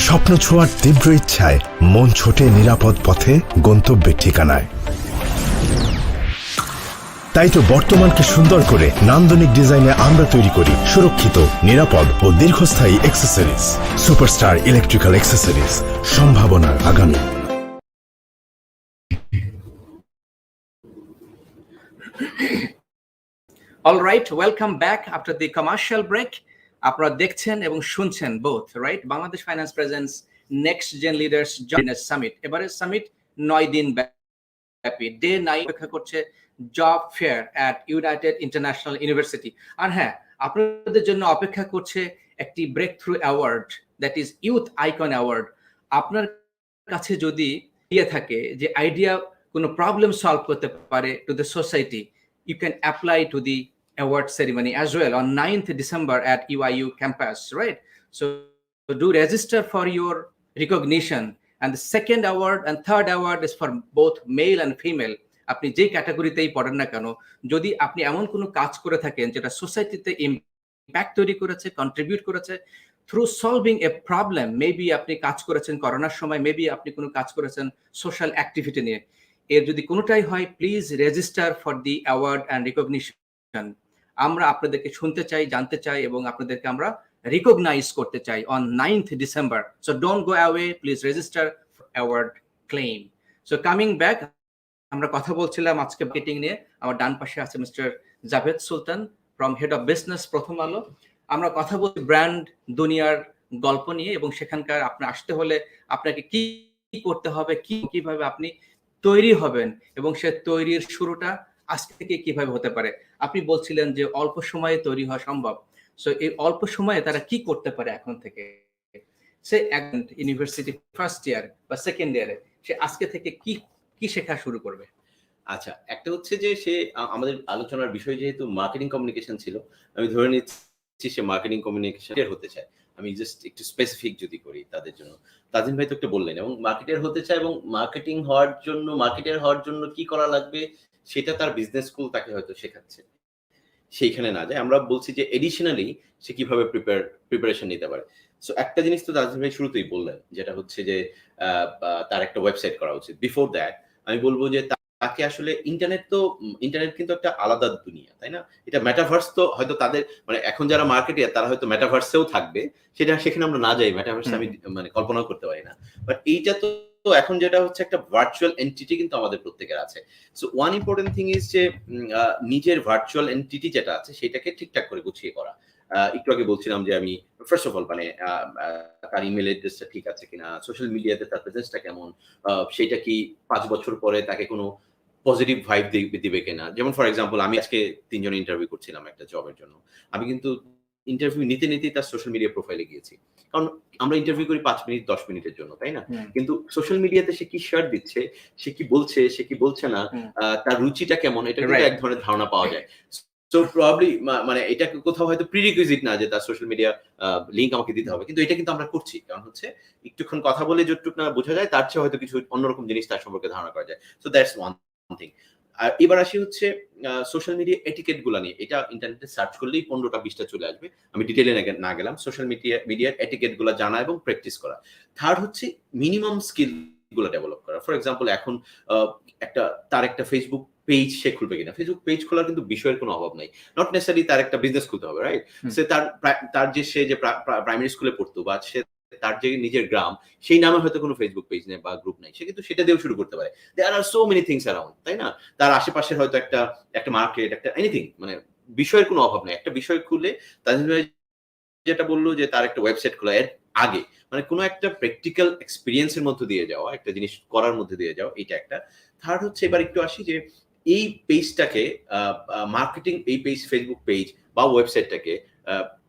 স্বপ্ন ছোঁয়ার তীব্র ইচ্ছায় মন ছোটে নিরাপদ পথে গন্তব্যের ঠিকানায়। তাই তো বর্তমানকে সুন্দর করে নান্দনিক ডিজাইনে আমরা তৈরি করি সুরক্ষিত, নিরাপদ ও দীর্ঘস্থায়ী অ্যাক্সেসরিজ। সুপারস্টার ইলেকট্রিক্যাল অ্যাক্সেসরিজ, সম্ভাবনার আগামী। All right, welcome back after the commercial break. আপনারা দেখছেন এবং শুনছেন both, right? Bangladesh finance presence next gen leaders জবনেস সামিট। এবারে সামিট 9 দিন ব্যাপী, ডে 9 অপেক্ষা করছে job fair at United International University. আর হ্যাঁ, আপনাদের জন্য অপেক্ষা করছে একটি breakthrough award, that is youth icon award. আপনার কাছে যদি ইয়ে থাকে যে আইডিয়া কোনো প্রবলেম সলভ করতে পারে to the society, you can apply to the award ceremony as well on 9th December at UIU campus, right? So do register for your recognition. And the second award and third award is for both male and female. আপনি যে ক্যাটাগরিতেই পড়েন না কেন, যদি আপনি এমন কোনো কাজ করে থাকেন যেটা সোসাইটিতে ইম্প্যাক্ট তৈরি করেছে, কন্ট্রিবিউট করেছে থ্রু সলভিং এ প্রবলেম, মেবি আপনি কাজ করেছেন করোনার সময়, মেবি আপনি কোনো কাজ করেছেন সোশ্যাল অ্যাক্টিভিটি নিয়ে, এর যদি কোনোটাই হয়, please register for the award and recognition. আমরা আপনাদেরকে শুনতে চাই, জানতে চাই এবং আপনাদেরকে আমরা রিকগনাইজ করতে চাই on 9th December. So don't go away, please register for award claim. So coming back, আমরা কথা বলছিলাম আজকে মার্কেটিং নিয়ে। আমার ডান পাশে আছে mister Javed Sultan from head of business Prothom আলো। আমরা কথা বলছি ব্র্যান্ড দুনিয়ার গল্প নিয়ে এবং সেখানকার আপনি আসতে হলে আপনাকে কি করতে হবে, কিভাবে আপনি তৈরি হবেন এবং সে তৈরির শুরুটা আজকে থেকে কিভাবে হতে পারে। আপনি বলছিলেন যে অল্প সময়ে তৈরি হওয়া সম্ভব। সো এই অল্প সময়ে তারা কি করতে পারে এখন থেকে, সে ইউনিভার্সিটি ফার্স্ট ইয়ার বা সেকেন্ড ইয়ারে সে আজকে থেকে কি কি শেখা শুরু করবে? আচ্ছা, একটা হচ্ছে যে সে আমাদের আলোচনার বিষয় যেহেতু মার্কেটিং কমিউনিকেশন ছিল, আমি ধরে নিচ্ছি সে মার্কেটিং কমিউনিকেশন হতে চায়। আমি জাস্ট একটু স্পেসিফিক যদি করি তাদের জন্য, তাজিম ভাই তো একটা বললেন এবং মার্কেটার হতে চায় এবং মার্কেটার হওয়ার জন্য কি করা লাগবে সেটা তার বিজনেস স্কুল তাকে হয়তো শেখাচ্ছে, সেইখানে না যায়। আমরা বলছি যে এডিশনালি সে কিভাবে প্রিপারেশন নিতে পারে। সো একটা জিনিস তো তাজিম ভাই শুরুতেই বললেন, যেটা হচ্ছে যে তার একটা ওয়েবসাইট করা উচিত। বিফোর দ্যাট আমি বলবো যে তাকে আসলে ইন্টারনেট কিন্তু একটা আলাদা দুনিয়া, তাই না? এটা মেটাভার্স তো হয়তো তাদের মানে এখন যারা মার্কেটিয়ার তারা হয়তো মেটাভার্সেও থাকবে, সেখানে আমরা না যাই, মেটাভার্স আমি মানে কল্পনাও করতে পারি না। বাট এইটা তো এখন যেটা হচ্ছে একটা ভার্চুয়াল এন্টিটি কিন্তু আমাদের প্রত্যেকের আছে। So one important thing is যে নিজের ভার্চুয়াল এন্টিটি যেটা আছে সেটাকে ঠিকঠাক করে গুছিয়ে করা। একটু আগে বলছিলাম যে আমি ফার্স্ট অফ অল মানে তার ইমেল অ্যাড্রেসটা ঠিক আছে কিনা, সোশ্যাল মিডিয়াতে তার প্রেজেন্সটা কেমন, সেটা কি 5 বছর পরে তাকে কোনো পজিটিভ ভাইব দিবে কিনা। যেমন ফর এক্সাম্পল আমি আজকে 3 জন ইন্টারভিউ করছিলাম একটা জবের জন্য, আমি কিন্তু ইন্টারভিউ নিতেই তার সোশ্যাল মিডিয়া প্রোফাইলে গিয়েছি, কারণ আমরা ইন্টারভিউ করি 5 মিনিট 10 মিনিটের জন্য, তাই না? কিন্তু সোশ্যাল মিডিয়াতে সে কি শেয়ার দিচ্ছে, সে কি বলছে, সে কি বলছে না, তার রুচিটা কেমন, এটা কিন্তু এক ধরনের ধারণা পাওয়া যায়। সো প্রবাবলি মানে এটা কোথাও হয়তো প্রিরিকুইজিট না যে তার সোশ্যাল মিডিয়া লিংক আমাকে দিতে হবে, কিন্তু এটা কিন্তু আমরা করছি, কারণ হচ্ছে একটুক্ষণ কথা বলে যতটুকু না বোঝা যায় তার চেয়ে হয়তো কিছু অন্যরকম জিনিস তার সম্পর্কে ধারণা করা যায়। So that's one thing. আর এবার আসি হচ্ছে সোশ্যাল মিডিয়া এটিকেট গুলা নিয়ে। এটা ইন্টারনেটে সার্চ করলেই 15টা 20টা চলে আসবে, আমি ডিটেইলে না গেলাম। সোশ্যাল মিডিয়ার এটিকেট গুলা জানা এবং প্র্যাকটিস করা। থার্ড হচ্ছে মিনিমাম স্কিল গুলো ডেভেলপ করা। ফর এক্সাম্পল এখন তার একটা ফেসবুক পেজ সে খুলবে কিনা। ফেসবুক পেজ খোলার কিন্তু বিষয়ের কোনো অভাব নাই, নট নেসেসারি তার একটা বিজনেস খুলতে হবে, রাইট? সে সে যে প্রাইমারি স্কুলে পড়তো বা সে তার যে নিজের গ্রাম সেই নামে হয়তো কোনো ফেসবুক পেজ নেই বা গ্রুপ নাই, সে কিন্তু সেটা দিয়েও শুরু করতে পারে। দেয়ার আর সো মেনি থিংস অ্যারাউন্ড, তাই না? তার আশেপাশে হয়তো একটা মার্কেট, একটা এনিথিং, মানে বিষয়ের কোনো অভাব নেই। একটা বিষয় খুলে তাজিম ভাই যেটা বললো যে তার একটা ওয়েবসাইট খোলা, এর আগে মানে কোনো একটা প্র্যাকটিক্যাল এক্সপিরিয়েন্সের মধ্যে দিয়ে যাওয়া, একটা জিনিস করার মধ্যে দিয়ে যাওয়া, এটা একটা। থার্ড হচ্ছে এবার একটু আসি যে এই পেজটাকে মার্কেটিং, এই পেজ ফেসবুক পেজ বা ওয়েবসাইটটাকে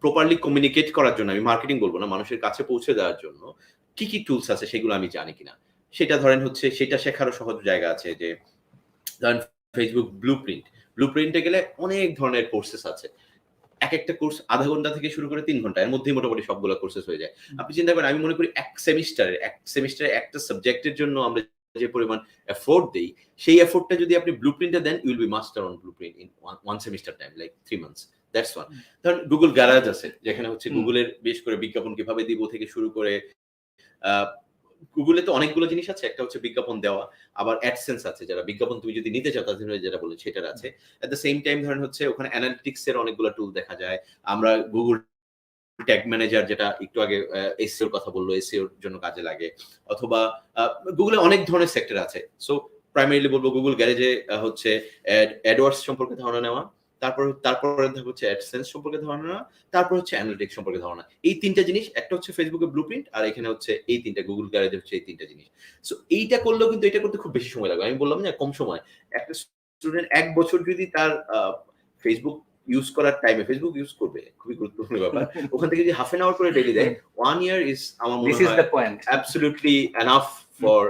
প্রপারলি কমিউনিকেট করার জন্য, আমি মার্কেটিং বলবো না, মানুষের কাছে পৌঁছে দেওয়ার জন্য কি কি টুলস আছে সেগুলো আমি জানি কিনা, সেটা ধরেন হচ্ছে সেটা শেখারও সহজ জায়গা আছে। যে ধরেন ফেসবুক ব্লুপ্রিন্টে গেলে অনেক ধরনের কোর্সেস আছে, এক একটা কোর্স আধা ঘন্টা থেকে শুরু করে 3 ঘন্টা, এর মধ্যেই মোটামুটি সবগুলো কোর্সেস হয়ে যায়। আপনি চিন্তা করেন, আমি মনে করি এক সেমিস্টারে একটা সাবজেক্টের জন্য আমরা যে পরিমাণ এফোর্ট দেই, সেই এফোর্টটা যদি আপনি ব্লুপ্রিন্টে দেন, you will be master on blueprint in one semester time, like 3 months। That's one. ধরুন গুগল গ্যারাজ আছে, যেখানে হচ্ছে গুগলের বেশ করে বিজ্ঞাপন কিভাবে দিব থেকে শুরু করে, গুগলে তো অনেকগুলো জিনিস আছে। একটা হচ্ছে বিজ্ঞাপন দেওয়া, আবার অ্যাডসেন্স আছে, যারা বিজ্ঞাপন তুমি যদি নিতে চাও তাদের জন্য যেটা বলে সেটার আছে। এট দ্য সেম টাইম ধরেন হচ্ছে ওখানে অ্যানালিটিক্স এর অনেকগুলো টুল দেখা যায়। আমরা গুগল ট্যাগ ম্যানেজার, যেটা একটু আগে এসইওর কথা বললো, এসইওর জন্য কাজে লাগে। অথবা গুগলে অনেক ধরনের সেক্টর আছে। সো প্রাইমারিলি বলবো গুগল গ্যারেজে হচ্ছে অ্যাডওয়ার্ডস সম্পর্কে ধারণা নেওয়া, তারপরে হচ্ছে অ্যাডসেন্স সম্পর্কে ধারণা নেওয়া, তারপর হচ্ছে অ্যানালিটিক্স সম্পর্কে ধারণা। এই তিনটা জিনিস, একটা হচ্ছে ফেসবুকের ব্লুপ্রিন্ট, আর এখানে হচ্ছে এই তিনটা, গুগল গ্যারেজে হচ্ছে এই তিনটা জিনিস। সো এইটা করলেও কিন্তু এটা করতে খুব বেশি সময় লাগবে। আমি বললাম না কম সময়। একটা স্টুডেন্ট 1 বছর যদি তার ফেসবুক ইউজ করার টাইমে ফেসবুক ইউজ করবে, খুবই গুরুত্বপূর্ণ ব্যাপার। ওখান থেকে যদি হাফ এন আওয়ার করে ডেইলি দেয়, 1 year ইজ আমার মনে হয় অ্যাবসলিউটলি এনাফ ফর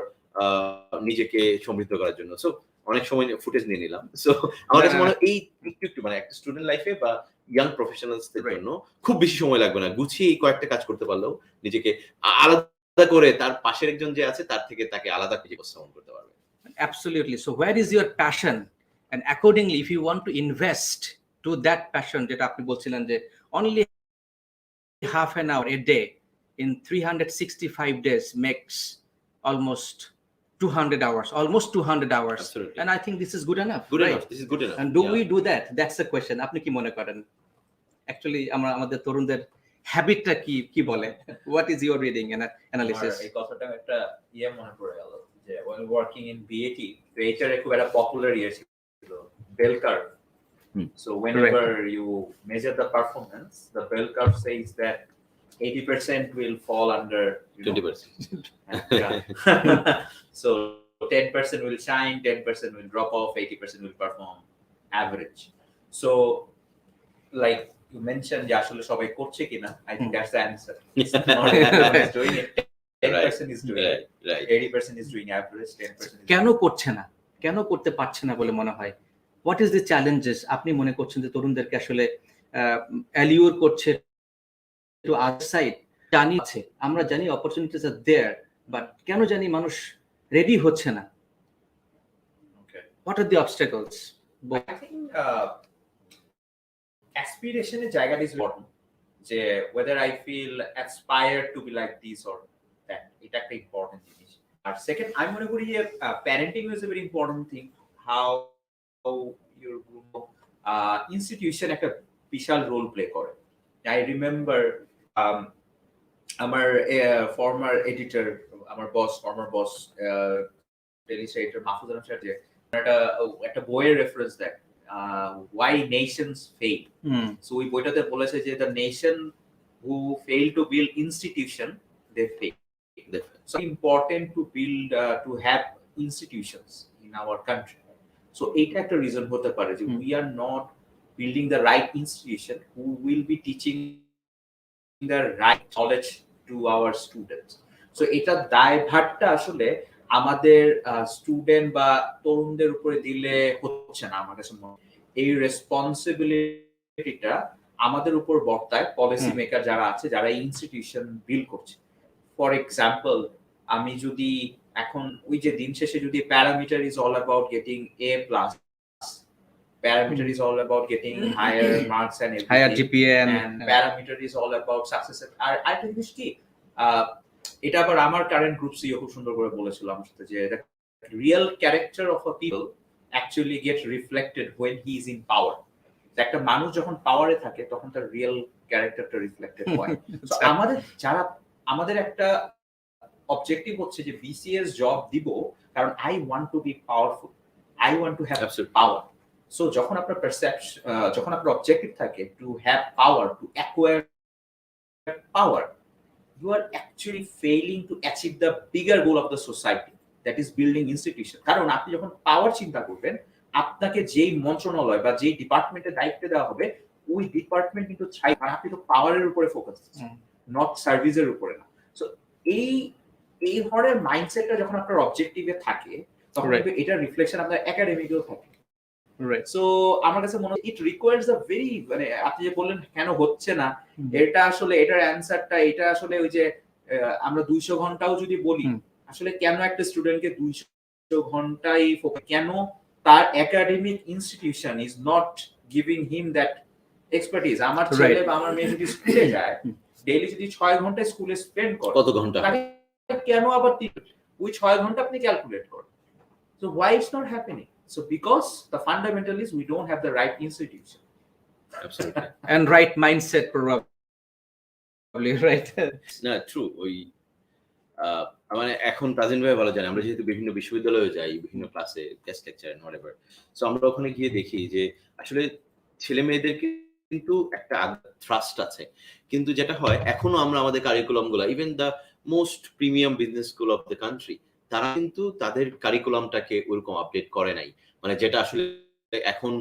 নিজেকে সমৃদ্ধ করার জন্য। সো অনেক সময় ফুটেজ নিয়ে নিলাম। সো আমার কাছে মনে হয় এই একটু মানে একটা স্টুডেন্ট লাইফে বা ইয়াং প্রফেশনালসদের জন্য খুব বেশি সময় লাগবে না, গুছিয়ে এই কয়েকটা কাজ করতে পারলেও নিজেকে আলাদা করে তার পাশের একজন যে আছে তার থেকে তাকে আলাদা কিছু উপস্থাপন করতে পারবে। Absolutely. So where is your passion? And accordingly, if you want to invest to that passion, যেটা আপনি বলছিলেন যে only half an hour a day in 365 days makes almost 200 hours, almost 200 hours. Absolutely. And I think this is good enough. Good right? enough. This is good enough. And do we do that? That's the question. আপনি কি মনে করেন? Actually, আমাদের তরুণদের হ্যাবিটটা কি বলে? What is your reading and analysis? এই কথাটা একটা মনে পড়ে গেল যে when working in BAT, এইটার খুব একটা পপুলার ছিল, bell curve. So whenever you measure the performance, the bell curve says that 80% will fall under 20%. So 10% will shine, 10% will drop off, 80% will perform average. So like you mentioned, যে আসলে সবাই করছে কিনা, I think that's the answer. It's not everyone is doing it. 10% is doing it. Right. 80% is doing average, 10% is কেন করছে না, কেন করতে পারছে না বলে মনে হয়? What is the challenges আপনি মনে করছেন যে তরুণদেরকে আসলে অ্যালিউর করছে টু আদার সাইড? জানি আছে, আমরা জানি অপরচুনিটিজ আর দেয়ার, বাট কেন জানি মানুষ রেডি হচ্ছে না? Okay. What are the obstacles? I think aspiration এর জায়গাটা is important, যে whether I feel aspired to be like this or that, এটা একটা ইম্পর্টেন্ট জিনিস। আর সেকেন্ড, আমি মনে করি যে parenting is a very important thing. How your institution একটা বিশাল রোল প্লে করে। I remember আমার former editor, আমার former boss television editor Mahfuz Alam sir যে একটা বইয়ের রেফারেন্স দেয়, why nations fail. So ওই বইটাতে বলেছে যে the nation who fail to build institution, they fail. So important to build to have institutions in our country. So এটা একটা রিজন হতে পারে যে we are not building the right institution who will be teaching the right knowledge to our students. So এটা দায়ভারটা আসলে আমাদের student বা তরুণদের উপরে দিলে হচ্ছে না। আমার কাছে এই রেসপন্সিবিলিটিটা আমাদের উপর বর্তায় পলিসি মেকার যারা আছে, যারা ইনস্টিটিউশন বিল্ড করছে। ফর এক্সাম্পল, আমি যদি এখন ওই যে দিন শেষে যদি parameter is all about getting A+, parameter is all about getting higher marks and everything, higher GPA and parameter is all about success. I think this কি এটা আবার আমার কারেন্ট গ্রুপ সিও খুব সুন্দর করে বলেছিল আমার সাথে, যে the real character of a people actually get reflected when he is in power. একটা মানুষ যখন পাওয়ারে থাকে তখন তার রিয়েল ক্যারেক্টারটা রিফ্লেক্টেড হয়। সো আমাদের একটা অবজেক্টিভ হচ্ছে যে বিসিএস জব দিব কারণ I want to B powerful, I want to have power. So যখন আপনার পারসেপশন, যখন আপনার অবজেক্টিভ থাকে to have power, to acquire power, you are actually failing to achieve the bigger goal of the society, that is building institution. কারণ আপনি যখন পাওয়ার চিন্তা করবেন, আপনাকে যেই মন্ত্রণালয় বা যেই ডিপার্টমেন্টের দায়িত্ব দেওয়া হবে ওই ডিপার্টমেন্ট কিন্তু আপনি তো পাওয়ারের উপরে ফোকাস করছেন, নট সার্ভিসের উপরে না। সো এই ধরনের মাইন্ডসেটটা যখন আপনার অবজেক্টিভে থাকে তখন এটা রিফ্লেকশন আপনার একাডেমিকেও থাকে। সো আমার কাছে মনে হয় ইট রিকোয়ার্স আ ভেরি, মানে আপনি যে বললেন কেন হচ্ছে না, এটা আসলে এটার অ্যানসারটা এটা আসলে ওই যে আমরা 200 ঘন্টাও যদি বলি, আসলে কেন একটা স্টুডেন্টকে 200 ঘন্টাই কেন তার academic institution is not giving him that expertise? আমার ছেলে বা আমার মেয়ে যদি স্কুলে যায়, ডেইলি যদি 6 ঘন্টা স্কুলে স্পেন্ড করে, কত ঘন্টা তাকে কেন আবার ওই 6 ঘন্টা আপনি ক্যালকুলেট করেন? So why it's not happening? So because the fundamental is we don't have the right institution. Absolutely. And right mindset probably, right? না ট্রু ওই মানে এখন তাজিন ভাই ভালো জানে, আমরা যেহেতু বিভিন্ন বিশ্ববিদ্যালয়ে যাই, বিভিন্ন ক্লাসে guest lecture and whatever, so আমরা ওখানে গিয়ে দেখি যে আসলে ছেলে মেয়েদের কিন্তু একটা থ্রাস্ট আছে, কিন্তু যেটা হয় এখনো আমরা আমাদের কারিকুলাম গুলা, even the most premium business school of the country, তারা কিন্তু তাদের কারিকুলামটাকে ওরকম আপডেট করে নাই, মানে যেটা আসলে এখন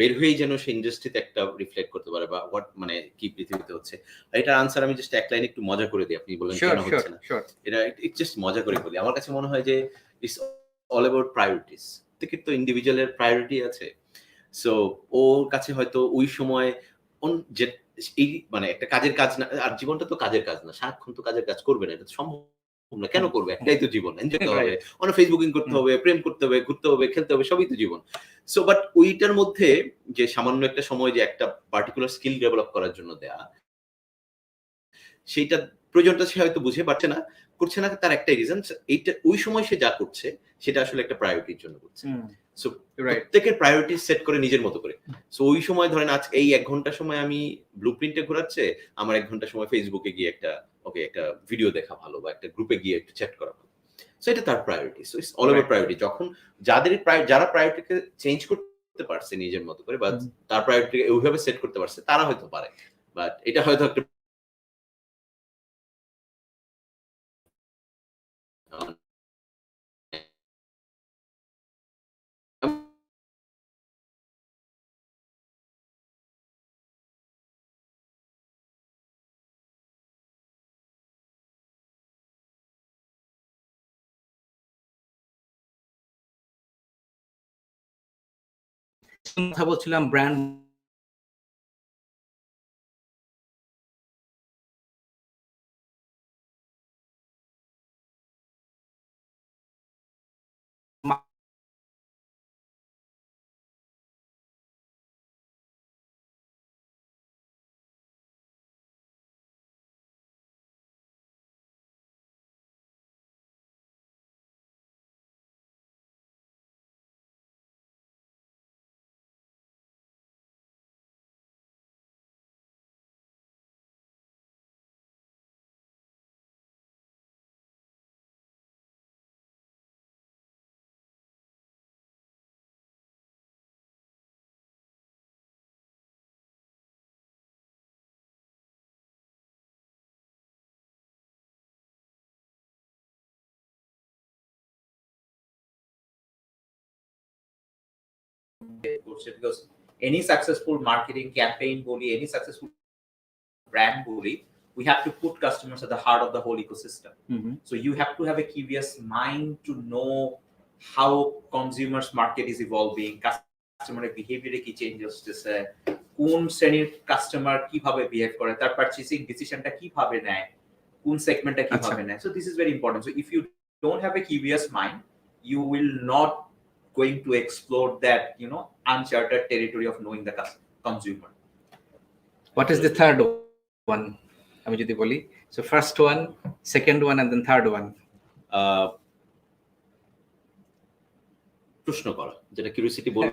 বের হয়েই যেন সেই ইন্ডাস্ট্রিতে একটা রিফ্লেক্ট করতে পারে বা হোয়াট মানে কি পৃথিবীতে হচ্ছে। এটার আনসার আমি জাস্ট এক লাইন একটু মজা করে দিই, আপনি বলেন কেন হচ্ছে না। এটা জাস্ট মজা করে বলি, আমার কাছে মনে হয় যে ইটস অল অ্যাবাউট প্রায়োরিটিস। থেকে তো ইন্ডিভিজুয়ালের প্রায়োরিটি আছে, সো ওর কাছে হয়তো ওই সময় যে এই মানে একটা কাজের কাজ না, আর জীবনটা তো কাজের কাজ না, সারাক্ষণ তো কাজের কাজ করবে না, এটা সম্ভব না। কেন করবে? একটাই তো জীবন, এনজয় করতে হবে, অনেক ফেসবুকিং করতে হবে, প্রেম করতে হবে, ঘুরতে হবে, খেলতে হবে, সবই তো জীবন। সো বাট ওইটার মধ্যে যে সামান্য একটা সময় যে একটা পার্টিকুলার স্কিল ডেভেলপ করার জন্য দেয়া, সেইটা প্রয়োজনটা সে হয়তো বুঝে পারছে না, করছে না, তার একটাই রিজন, এইটা ওই সময় সে যা করছে সেটা আসলে একটা প্রায়োরিটির জন্য করছে। সো প্রত্যেকের প্রায়োরিটি সেট করে নিজের মতো করে। সো ওই সময় ধরেন আজ এই 1 ঘন্টা সময় আমি ব্লুপ্রিন্টে ঘোরাচ্ছে, আমার 1 ঘন্টা সময় ফেসবুকে গিয়ে একটা ভিডিও দেখা ভালো, বা একটা গ্রুপে গিয়ে একটু চ্যাট করা ভালো। সো এটা তার priority. So it's all over priority. যখন যারা প্রায়োরিটিকে চেঞ্জ করতে পারছে নিজের মতো করে, বা তার প্রায়োরিটি ওইভাবে সেট করতে পারছে, তারা হয়তো পারে, বাট এটা হয়তো একটা কথা বলছিলাম brand because any successful marketing campaign boli, any successful brand boli, we have to put customers at the heart of the whole ecosystem. So you have to have a curious mind to know how consumers market is evolving, customer behavior কি change হচ্ছে, কোন শ্রেণীর customer কিভাবে behave করে, তার purchasing ডিসিশনটা কিভাবে নেয়, কোন সেগমেন্টটা কিভাবে নেয়। So this is very important. So if you don't have a curious mind, you will not going to explore that, uncharted territory of knowing the consumer. What is the third one? আমি যদি বলি, so first one, second one, and then third one. প্রশ্ন করা, যেটা curiosity বলে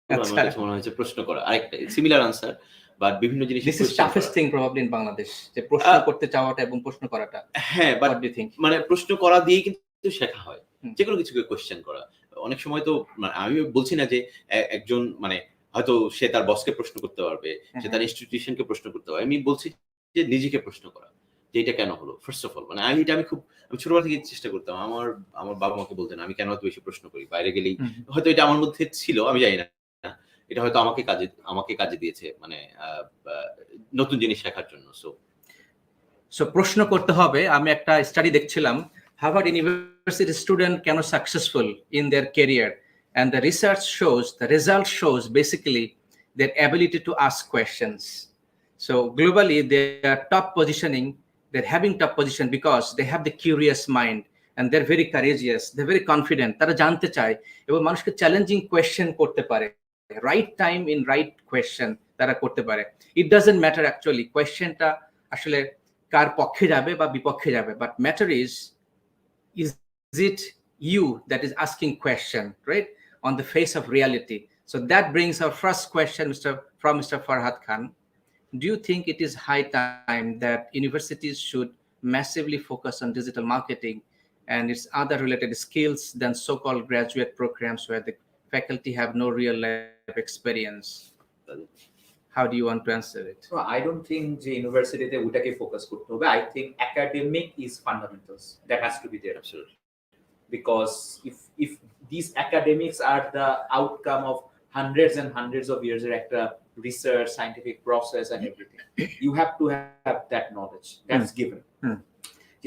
আমার কাছে মনে হয়েছে, প্রশ্ন করা আরেকটা সিমিলার আনসার, বাট বিভিন্ন জিনিস This is toughest thing probably in Bangladesh, যে প্রশ্ন করতে চাওয়াটা এবং প্রশ্ন করাটা। হ্যাঁ, বাট ডু ইউ থিংক মানে প্রশ্ন করা দিয়ে কিন্তু শেখা হয়, যে কোনো কিছুকে কোয়েশ্চেন করা। অনেক সময় তো আমি বলছি না যে একজন মানে হয়তো সে তার বসকে প্রশ্ন করতে পারবে, সে তার ইনস্টিটিউশনকে প্রশ্ন করতে পারবে, আমি বলছি যে নিজেকে প্রশ্ন করা, যে এটা কেন হলো। ফার্স্ট অফ অল মানে আমি ছোটবেলা থেকে চেষ্টা করতাম, আমার বাবা মাকে বলতেন আমি কেন এত বেশি প্রশ্ন করি, বাইরে গেলেই হয়তো এটা আমার মধ্যে ছিল, আমি জানি না, এটা হয়তো আমাকে কাজে দিয়েছে, মানে নতুন জিনিস শেখার জন্য। সো প্রশ্ন করতে হবে। আমি একটা স্টাডি দেখছিলাম, হার্ভার্ড ইউনিভার্সিটি স্টুডেন্ট কেন successful in their career, and the result shows basically their ability to ask questions. So globally they are top positioning, they're having top position because they have the curious mind and they're very courageous, they're very confident, তারা জানতে চায় এবং মানুষকে challenging question করতে পারে, right time in right question তারা করতে পারে। ইট ডাজন্ট ম্যাটার অ্যাকচুয়ালি কোয়েশ্চেনটা আসলে কার পক্ষে যাবে বা বিপক্ষে যাবে, but matter is it you that is asking question, right, on the face of reality. So that brings our first question, from Mr. Farhad Khan. Do you think it is high time that universities should massively focus on digital marketing and its other related skills than so-called graduate programs where the faculty have no real life experience? How do you want to answer it? So I don't think the university they would focus করতে হবে. I think academic is fundamentals. That has to be there. Absolutely. Because if these academics are the outcome of hundreds and hundreds of years of research, scientific process and everything, you have to have that knowledge. That's given.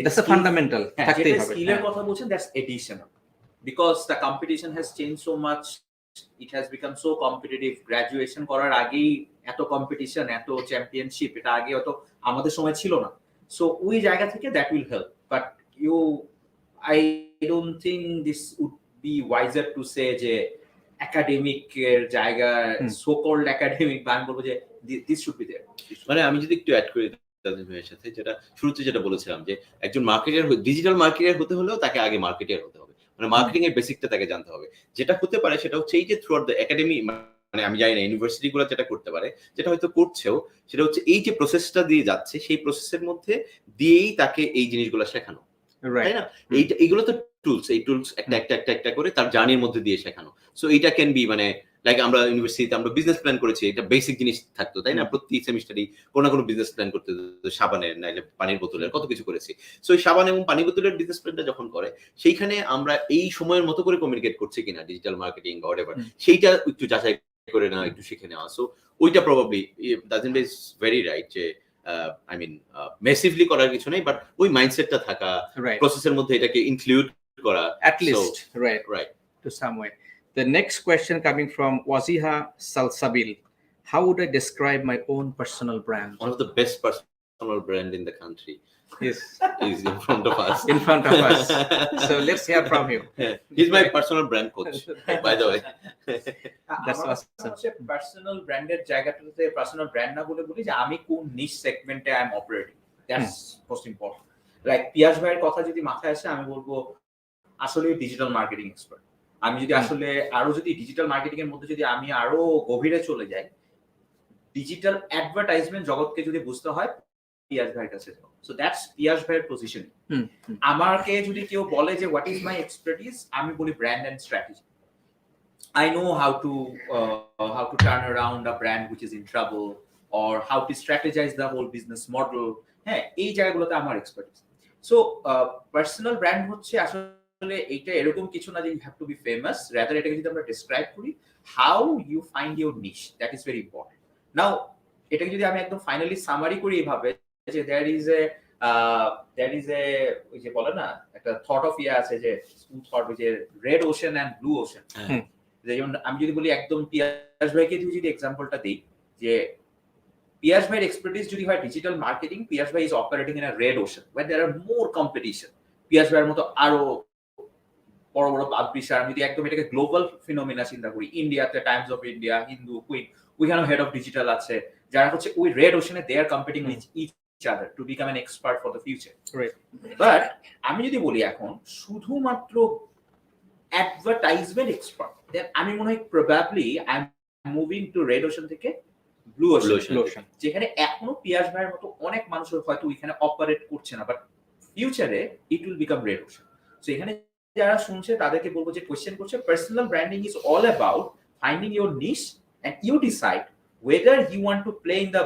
That's a fundamental. Skill কথা বলছেন, that's additional. Because the competition has changed so much, it has become so competitive. Graduation করার আগেই এত competition, এত championship, এটা আগে অত আমাদের সময় ছিল না। সো ওই জায়গা থেকে that will help. But I don't think this would be wiser to say যে একাডেমিক এর জায়গা, সো কল্ড একাডেমিক, আমি বলবো যে this should be there. মানে আমি যদি একটু অ্যাড করি তাদের ভাইয়ের সাথে, যেটা শুরুতে যেটা বলেছিলাম যে একজন মার্কেটার, ডিজিটাল মার্কেটার হতে হলেও তাকে আগে মার্কেটার হতে হবে, মানে মার্কেটিং এর বেসিকটা তাকে জানতে হবে। যেটা হতে পারে সেটা হচ্ছে এই যে থ্রু আউট দ্য একাডেমি, মানে আমি জানি না ইউনিভার্সিটি গুলো যেটা করতে পারে, যেটা হয়তো করছেও, সেটা হচ্ছে এই যে প্রসেসটা দিয়ে যাচ্ছে সেই প্রসেসের মধ্যে দিয়েই তাকে এই জিনিসগুলো শেখানো, তাই না? এইগুলো তো টুলস, এই টুলস একটা করে তার জার্নির মধ্যে দিয়ে শেখানো। সো এইটা ক্যান বি, মানে লাইক আমরা ইউনিভার্সিটিতে আমরা বিজনেস প্ল্যান করেছি, এটা বেসিক জিনিস থাকতো, তাই না? প্রতি সেমিস্টারই কোনো না কোনো বিজনেস প্ল্যান করতে, সাবানের নাইলে পানির বোতলের, কত কিছু করেছি। সো এই সাবান এবং পানি বোতলের বিজনেস প্ল্যানটা যখন করে, সেইখানে আমরা এই সময়ের মতো করে কমিউনিকেট করছি কিনা ডিজিটাল মার্কেটিং বা হোয়াটএভার, সেইটা একটু যাচাই করে নেওয়া, একটু শিখে নেওয়া। সো ওইটা প্রবাবলি দাজিম ভাই ইজ ভেরি রাইট যে I mean massively করার কিছু নেই, বাট ওই মাইন্ডসেটটা থাকা, প্রসেসের মধ্যে এটাকে ইনক্লুড করা at least, right to some way. The next question coming from Waziha Salsabil: how would I describe my own personal brand? One of the best personal brand in the country is in front of us. So let's hear from you. He's my personal brand coach, by the way. That's awesome. Personal branded জায়গাটাতে personal brand না বলি যে আমি কোন niche সেগমেন্টে I am operating, that's most important. Like Piyas ভাইয়ের কথা যদি মাথায় আসে, আমি বলবো আসলে ডিজিটাল মার্কেটিং এক্সপার্ট। আমি যদি আসলে আরো যদি ডিজিটাল মার্কেটিং এর মধ্যে যদি আমি আরো গভীরে চলে যাই, ডিজিটাল অ্যাডভার্টাইজমেন্ট জগৎকে যদি বুঝতে হয়, পিয়াস ভাইয়ের কাছে যাও। সো দ্যাটস পিয়াস ভাইয়ের পজিশন। আমাকে যদি কেউ বলে যে হোয়াট ইজ মাই এক্সপার্টিজ, আমি বলি brand and strategy. I know how to turn around a brand which is in trouble, or how to strategize the whole business model. হ্যাঁ, এই জায়গাগুলোতে আমার এক্সপার্টিজ। সো পার্সোনাল ব্র্যান্ড হচ্ছে আসলে এইটা এরকম কিছু না যে you have to be famous, rather এটাকে যদি আমরা ডেসক্রাইব করি, how you find your niche, that is very important. Now এটাকে যদি আমি একদম ফাইনালি সামারি করি এইভাবে যে দ্যার ইজ এ ওই যে বলে না একটা থট অফ আছে যে থট, যে red ocean and blue ocean. যেমন আমি যদি বলি একদম পিয়াস ভাইকে যদি এক্সাম্পলটা দিই, যে পিয়াস ভাইয়ের এক্সপার্টিজ যদি হয় ডিজিটাল মার্কেটিং, পিয়াস ভাই is operating in a red ocean where there are more competition. Piyas ভাইয়ের মতো আরো বড় বড় পাবলিশার, আমি যদি একদম এটাকে গ্লোবাল ফিনোমিনা চিন্তা করি, ইন্ডিয়াতে Times of India, Hindu, Quint, ওইখানেও হেড অফ ডিজিটাল আছে, যারা হচ্ছে ওই রেড ওশানে they are competing with each other to become an expert for the future. But আমি যদি বলি এখন শুধুমাত্র অ্যাডভার্টাইজমেন্ট এক্সপার্ট, দেন আমি মনে হয় probably I am moving to red ocean থেকে ব্লু ওশান, যেখানে এখনো পিয়াস ভাইয়ের মতো অনেক মানুষ হয়তো ওইখানে অপারেট করছে না, বাট ফিউচারে it will become red ocean. So এখানে যারা শুনছে তাদেরকে বলবো যে কোয়েশ্চেন করছে, personal branding is all about finding your niche and you decide whether you want to play in the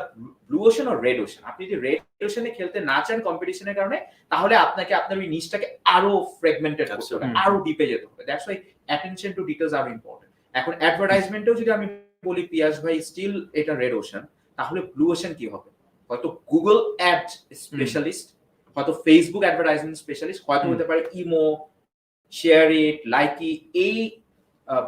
blue ocean or red ocean. আপনি যদি রেড ওশানে খেলতে না চান কম্পিটিশনের কারণে, তাহলে আপনাকে আপনার ওই নিশটাকে আরো ফ্র্যাগমেন্টেড করতে হবে, আরো ডিপে যেতে হবে। That's why attention to details are important. এখন অ্যাডভার্টাইজমেন্টেও যদি আমি বলি পিয়াস ভাই স্টিল এটা রেড ওশান, তাহলে ব্লু ওশান কি হবে? হয়তো গুগল অ্যাড স্পেশালিস্ট, হয়তো ফেসবুক অ্যাডভার্টাইজমেন্ট স্পেশালিস্ট, হয়তো হতে পারে ইমো, শেয়ার ইট, লাইকি, এই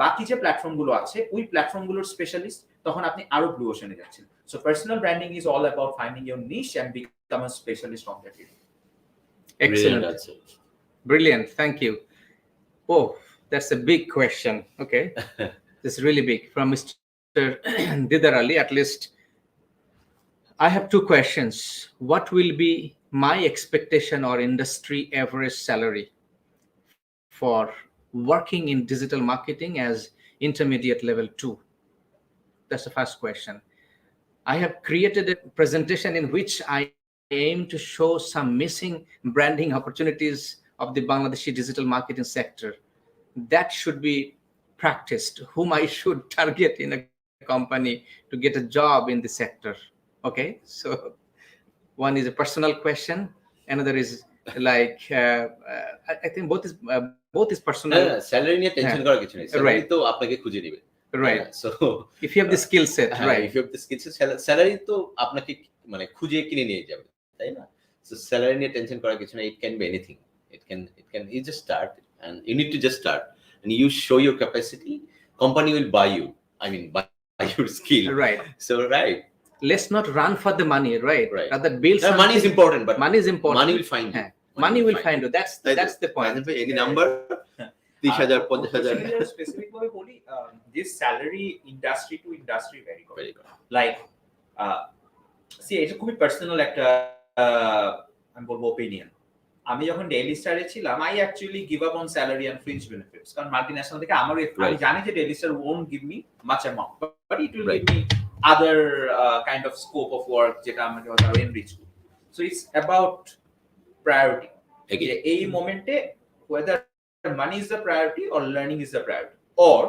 বাকি যে প্ল্যাটফর্মগুলো আছে ওই প্ল্যাটফর্মগুলোর স্পেশালিস্ট, তখন আপনি আরো ব্লু ওশানে যাচ্ছেন। So personal branding is all about finding your niche and become a specialist on that area. Excellent. Brilliant. Thank you. Oh, that's a big question. Okay. This is really big. From Mr. Didarali, at least I have two questions. What will be my expectation or industry average salary for working in digital marketing as intermediate level 2? That's the first question. I have created a presentation in which I aim to show some missing branding opportunities of the Bangladeshi digital marketing sector that should be practiced, whom I should target in a company to get a job in the sector. Okay, so one is a personal question, another is like I think both is personal. Salary নিয়ে tension করার কিছু নেই, salary তো আপনাকে খুঁজে নেবে, right? So If you have the skill set, right? if you have the skill set, salary তো আপনাকে মানে খুঁজে কিনে নিয়ে যাবে, তাই না? সো স্যালারি নিয়ে টেনশন করার কিছু নেই, it can be anything, it can you just start and you need to just start and you show your capacity, company will buy you, I mean buy your skill, Right. So right, Let's not run for the money, right? Right. Rather build something. money is important, but Money is important. money will find you. Money will find you. That's the point. Any number 30,000 50,000 specific ভাবে বলি, this salary industry to industry vary করে। very good. Like see, এটা খুবই personal একটা আমি বলবো opinion. আমি যখন ডেইলি স্টারে ছিলাম, I actually give up on salary and fringe benefits, কারণ মাল্টিন্যাশনাল থেকে আমার আমি জানি যে daily star won't give me much amount, but it will give me other kind of scope of work যেটা আমাকে হয়তো আরো enrich করবে। So it's about priority. Again. এই মোমেন্টে whether money is the priority or learning is the priority, or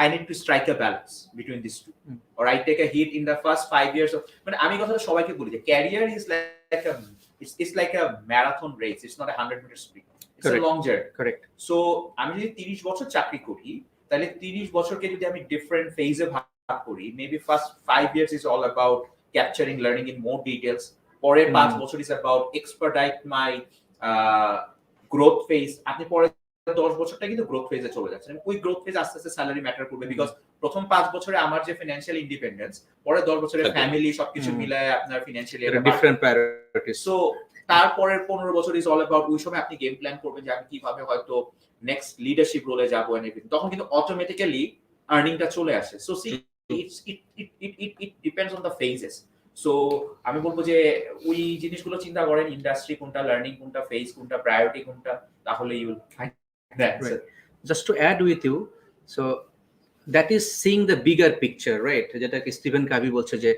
I need to strike a balance between these two, or I take a hit in the first 5 years of, মানে আমি কথাটা সবাইকে বলি যে career is like a it's like a marathon race, it's not a 100-meter sprint, it's Correct. a long journey. Correct. So আমি যদি 30 বছর চাকরি করি, তাহলে 30 বছরকে যদি আমি ডিফারেন্ট ফেজে ভাগ করি, maybe first 5 years is all about capturing learning in more details, পরের 5 বছর is about expedite my growth phase, আপনি পরে 10 বছরটা কিন্তু গ্রোথ ফেজে চলে যাচ্ছে। ওই গ্রোথ ফেজ আস্তে আস্তে স্যালারি ম্যাটার করবে, বিকজ প্রথম 5 বছরে আমার যে ফিনান্সিয়াল ইন্ডিপেন্ডেন্স, পরে 10 বছরে ফ্যামিলি সবকিছু মিলায় আপনার ফিনান্সিয়ালি Different priorities. সো তারপরের 15 বছর ইজ অল অ্যাবাউট, ওই সময় আপনি গেম প্ল্যান করবেন যে আমি কিভাবে হয়তো নেক্সট লিডারশিপ রোলে যাবো এন্ড এভরিথিং, তখন কিন্তু অটোমেটিক্যালি আর্নিংটা চলে আসে। So see it depends on the phases. So আমি বলবো যে ওই জিনিসগুলো চিন্তা করেন, ইন্ডাস্ট্রি কোনটা, লার্নিং কোনটা, ফেজ কোনটা, প্রায়োরিটি কোনটা, তাহলে you will find that. Just to add with you, so that is seeing the bigger picture, right? যেটা কি স্টিভেন কাভি বলছে যে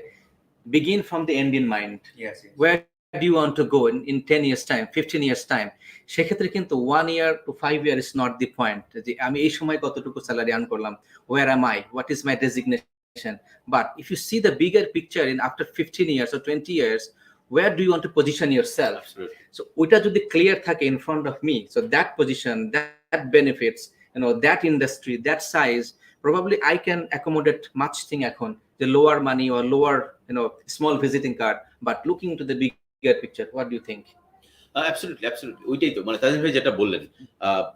begin from the end in mind. Yes. Where do you want to go in 10 years time, 15 years time? সেক্ষেত্রে কিন্তু 1 year to 5 year is not the point. যে আমি এই সময় কতটুকু স্যালারি আর্ন করলাম, where am I, what is my designation? But if you see the bigger picture in after 15 years or 20 years, where do you want to position yourself? Absolutely. So ওইটা যদি clear থাকে in front of me, so that position, that benefits, that industry, that size, probably I can accommodate much thing এখন, the lower money or lower small visiting card, but looking to the bigger picture. What do you think? Absolutely ওইটাই তো, মানে তাদের ভাই যেটা বললেন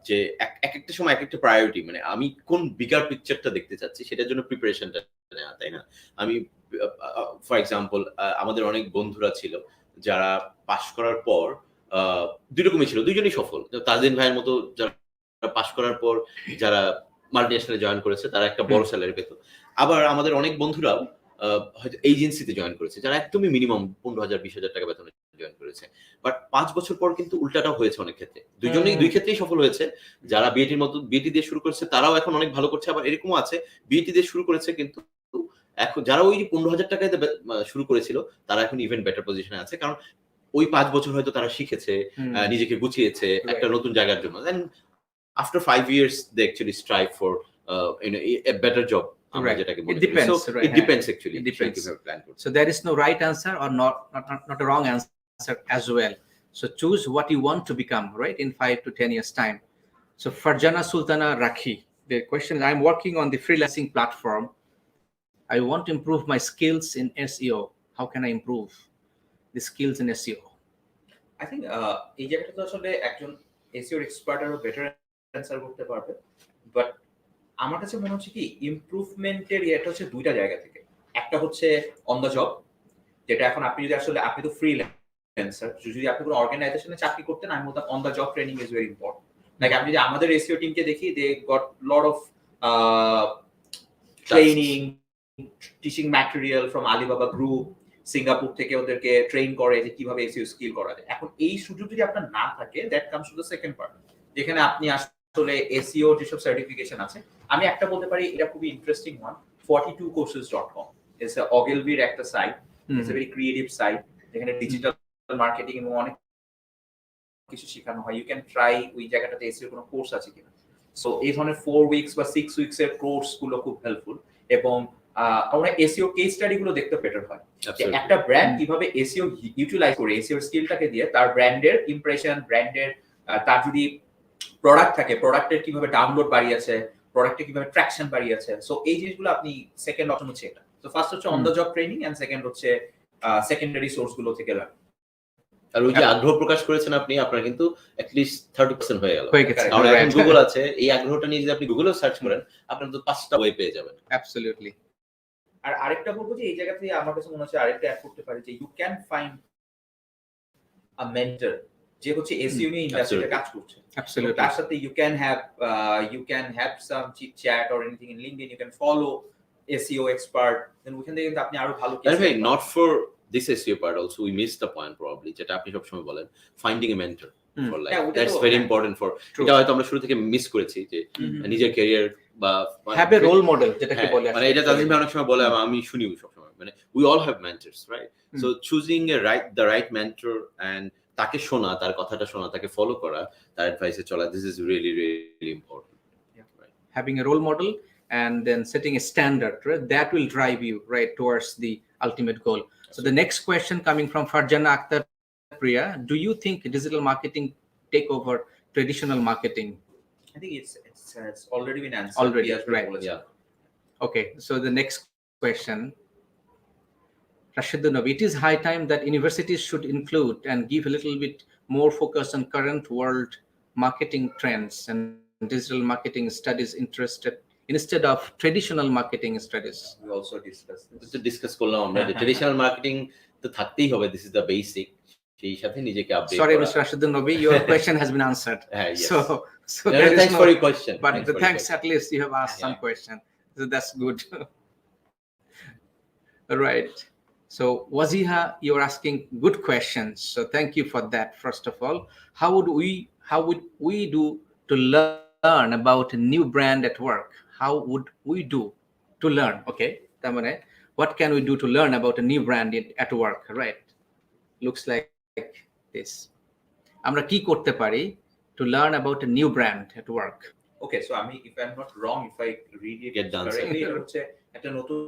যে এক একটা সময় এক একটা প্রায়োরিটি, মানে আমি কোন বিগার পিকচারটা দেখতে চাচ্ছি সেটার জন্য প্রিপারেশনটা নেওয়া, তাই না? আমি ফর এক্সাম্পল আমাদের অনেক বন্ধুরা ছিল যারা পাশ করার পর দুই রকমই ছিল, দুইজনই সফল। তাজদিন ভাইয়ের মতো যারা পাশ করার পর যারা মাল্টিন্যাশনালে জয়েন করেছে তারা একটা বড় স্যালারি পেত, আবার আমাদের অনেক বন্ধুরাও হয়তো এজেন্সিতে জয়েন করেছে যারা একদমই মিনিমাম 15,000 20,000 টাকা বেতনে জয়েন করেছে। বাট 5 বছর পর কিন্তু উল্টাটাও হয়েছে অনেক ক্ষেত্রে, দুই ক্ষেত্রেই সফল হয়েছে। যারা বিএটির মতো বিএটি দিয়ে শুরু করেছে তারাও এখন অনেক ভালো করছে, আবার এরকমও আছে বিএটি দিয়ে শুরু করেছে কিন্তু এখন যারা ওই 15,000 টাকায় শুরু করেছিল তারা এখন ইভেন বেটার পজিশনে আছে, কারণ ওই 5 বছর হয়তো তারা শিখেছে, নিজেকে গুছিয়েছে একটা নতুন জায়গার জন্য। দেন after 5 years they actually strive for a better job. Right. It depends. So right. it depends actually. It depends. Plan. So there is no right answer or not a wrong answer as well. So choose what you want to become, right, in 5 to 10 years time. So Farjana Sultana Rakhi, the question is, I'm working on the freelancing platform. I want to improve my skills in SEO. How can I improve the skills in SEO? I think এই জায়গাটা তো আসলে একজন SEO expert আরো better answer করতে পারবে, but আমার কাছে মনে হচ্ছে কি ইমপ্রুভমেন্টের এটা হচ্ছে দুইটা জায়গা থেকে। একটা হচ্ছে অন দ্য জব, যেটা এখন আপনি যদি আসলে আপনি তো ফ্রিল্যান্সার, ইনফ্লুয়েন্সার, যদি আপনি কোনো অর্গানাইজেশনে চাকরি করতেন, আমি বলতাম on the job training is very important. Like আমি যদি আমাদের এসইও টিমকে দেখি, they got lot of training, teaching material from Alibaba group, Singapore থেকে ওদেরকে ট্রেন করে যে কিভাবে এসইও স্কিল করা যায়। এখন এই সুযোগ যদি আপনার না থাকে, that comes to the second part, যেখানে আপনি আসলে এসইও যেসব সার্টিফিকেশন আছে, আমি একটা বলতে পারি এটা খুবই ইন্টারেস্টিং ওয়ান, 42courses.com ইটস অগেলভির একটা site, it's a very creative site, যেখানে ডিজিটাল মার্কেটিং এবং অনেক কিছু শেখানো হয়। ইউ ক্যান ট্রাই ওই জায়গাটাতে এসইও কোনো কোর্স আছে কিনা। সো এই ধরনের 4 উইকস বা 6 উইকস এর কোর্স গুলো খুব হেল্পফুল। এবং আমরা এসইও কেস স্টাডি গুলো দেখতে বেটার হয়, যে একটা ব্র্যান্ড কিভাবে এসইও ইউটিলাইজ করে এসইও স্কিলটাকে দিয়ে তার ব্র্যান্ডের ইমপ্রেশন, ব্র্যান্ডের তার যদি প্রোডাক্ট থাকে, প্রোডাক্টের কিভাবে ডাউনলোড বাড়িয়েছে, প্রোডাক্টে কিভাবে ট্র্যাকশন বাড়িয়েছে। সো এই জিনিসগুলো আপনি সেকেন্ড অপশন হচ্ছে এটা। তো ফার্স্ট হচ্ছে on the job training, and second হচ্ছে সেকেন্ডারি সোর্স গুলো থেকে লার্ন। আর ওই যে আগ্রহ প্রকাশ করেছেন আপনি, আপনার কিন্তু অ্যাটলিস্ট 30% হয়ে গেল। হয়ে গেছে। কারণ এখন গুগল আছে, এই আগ্রহটা নিয়ে যদি আপনি গুগলেও সার্চ করেন, আপনার তো 5টা ওয়ে পেয়ে যাবেন। অ্যাবসলিউটলি। আর আরেকটা বলবো যে এই জায়গা থেকে আমার কাছে মনে হচ্ছে আরেকটা অ্যাড করতে পারি, যে you can find a mentor যে হচ্ছে এসইও নিয়ে ইন্ডাস্ট্রিতে কাজ করছে। অ্যাবসলিউটলি। তার সাথে you can have some chit chat or anything in LinkedIn, you can follow SEO expert, then ওখান থেকে কিন্তু আপনি আরো ভালো কিছু। Not for this SEO part also, we missed the point probably, যেটা আপনি সবসময় বলেন, finding a mentor for life. That's very important for, এটা হয়তো আমরা শুরু থেকে মিস করেছি, যে নিজের ক্যারিয়ার বা have a role model, যেটাকে বলে মানে এটা তাজিম ভাই অনেক সময় বলে, আমি শুনিও সবসময়, মানে we all have mentors, right? So choosing the right mentor and তাকে শোনা, তার কথাটা শোনা, তাকে ফলো করা, তার অ্যাডভাইসে চলা, this is really really important. Right. Having a role model and then setting a standard, right? That will drive you right towards the ultimate goal. So the next question coming from Farjana Akhtar Priya, do you think digital marketing take over traditional marketing? I think it's already been answered. Already, right. Yeah. Okay, so the next question, Rashidun, it is high time that universities should include and give a little bit more focus on current world marketing trends and digital marketing studies instead of traditional marketing studies. We also discussed this. তো discuss করলাম আমরা, যে traditional marketing তো থাকতেই হবে, this is the basic, সেই সাথে নিজেকে আপডেট করা। Sorry, Mr. Rashidun Nobi, your question has been answered. Yes. So No, thanks for your question. But thanks, at least you have asked some question. So that's good. Right. So Waziha, you're asking good questions. So thank you for that. First of all, how would we do to learn about a new brand at work? How would we do to learn? Okay. What can we do to learn about a new brand at work? Right. Looks like this. Amra ki korte pari to learn about a new brand at work? Okay, so if I'm not wrong, if I read it Get done, correctly, হচ্ছে একটা নতুন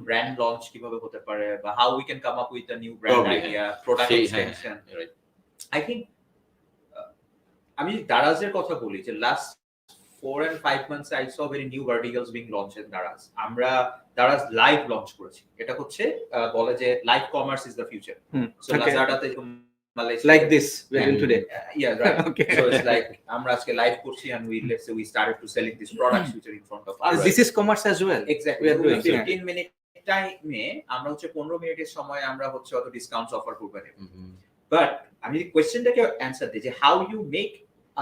brand launch কিভাবে হতে পারে, বা how we can come up with a new brand idea, product extension. Right. I think আমি দারাজের কথা বলি, যে last 4 and 5 months I saw very new verticals being launched in Daraz. আমরা Daraz live launch করেছি। এটা হচ্ছে বলে যে live commerce is the future. So Lazada তে Malaysia, like this we're doing today. Yeah, right. Okay. So it's like আমরা আজকে live করছি, and let's say we started to selling these products which are in front of us. This is commerce as well. Exactly. We are doing 15 minute টাইমে আমরা হচ্ছে 15 মিনিটের সময় আমরা হচ্ছে অত ডিসকাউন্টস অফার করব না। বাট আমি কোয়েশ্চেনটাকে অ্যানসার দিই, যে how you make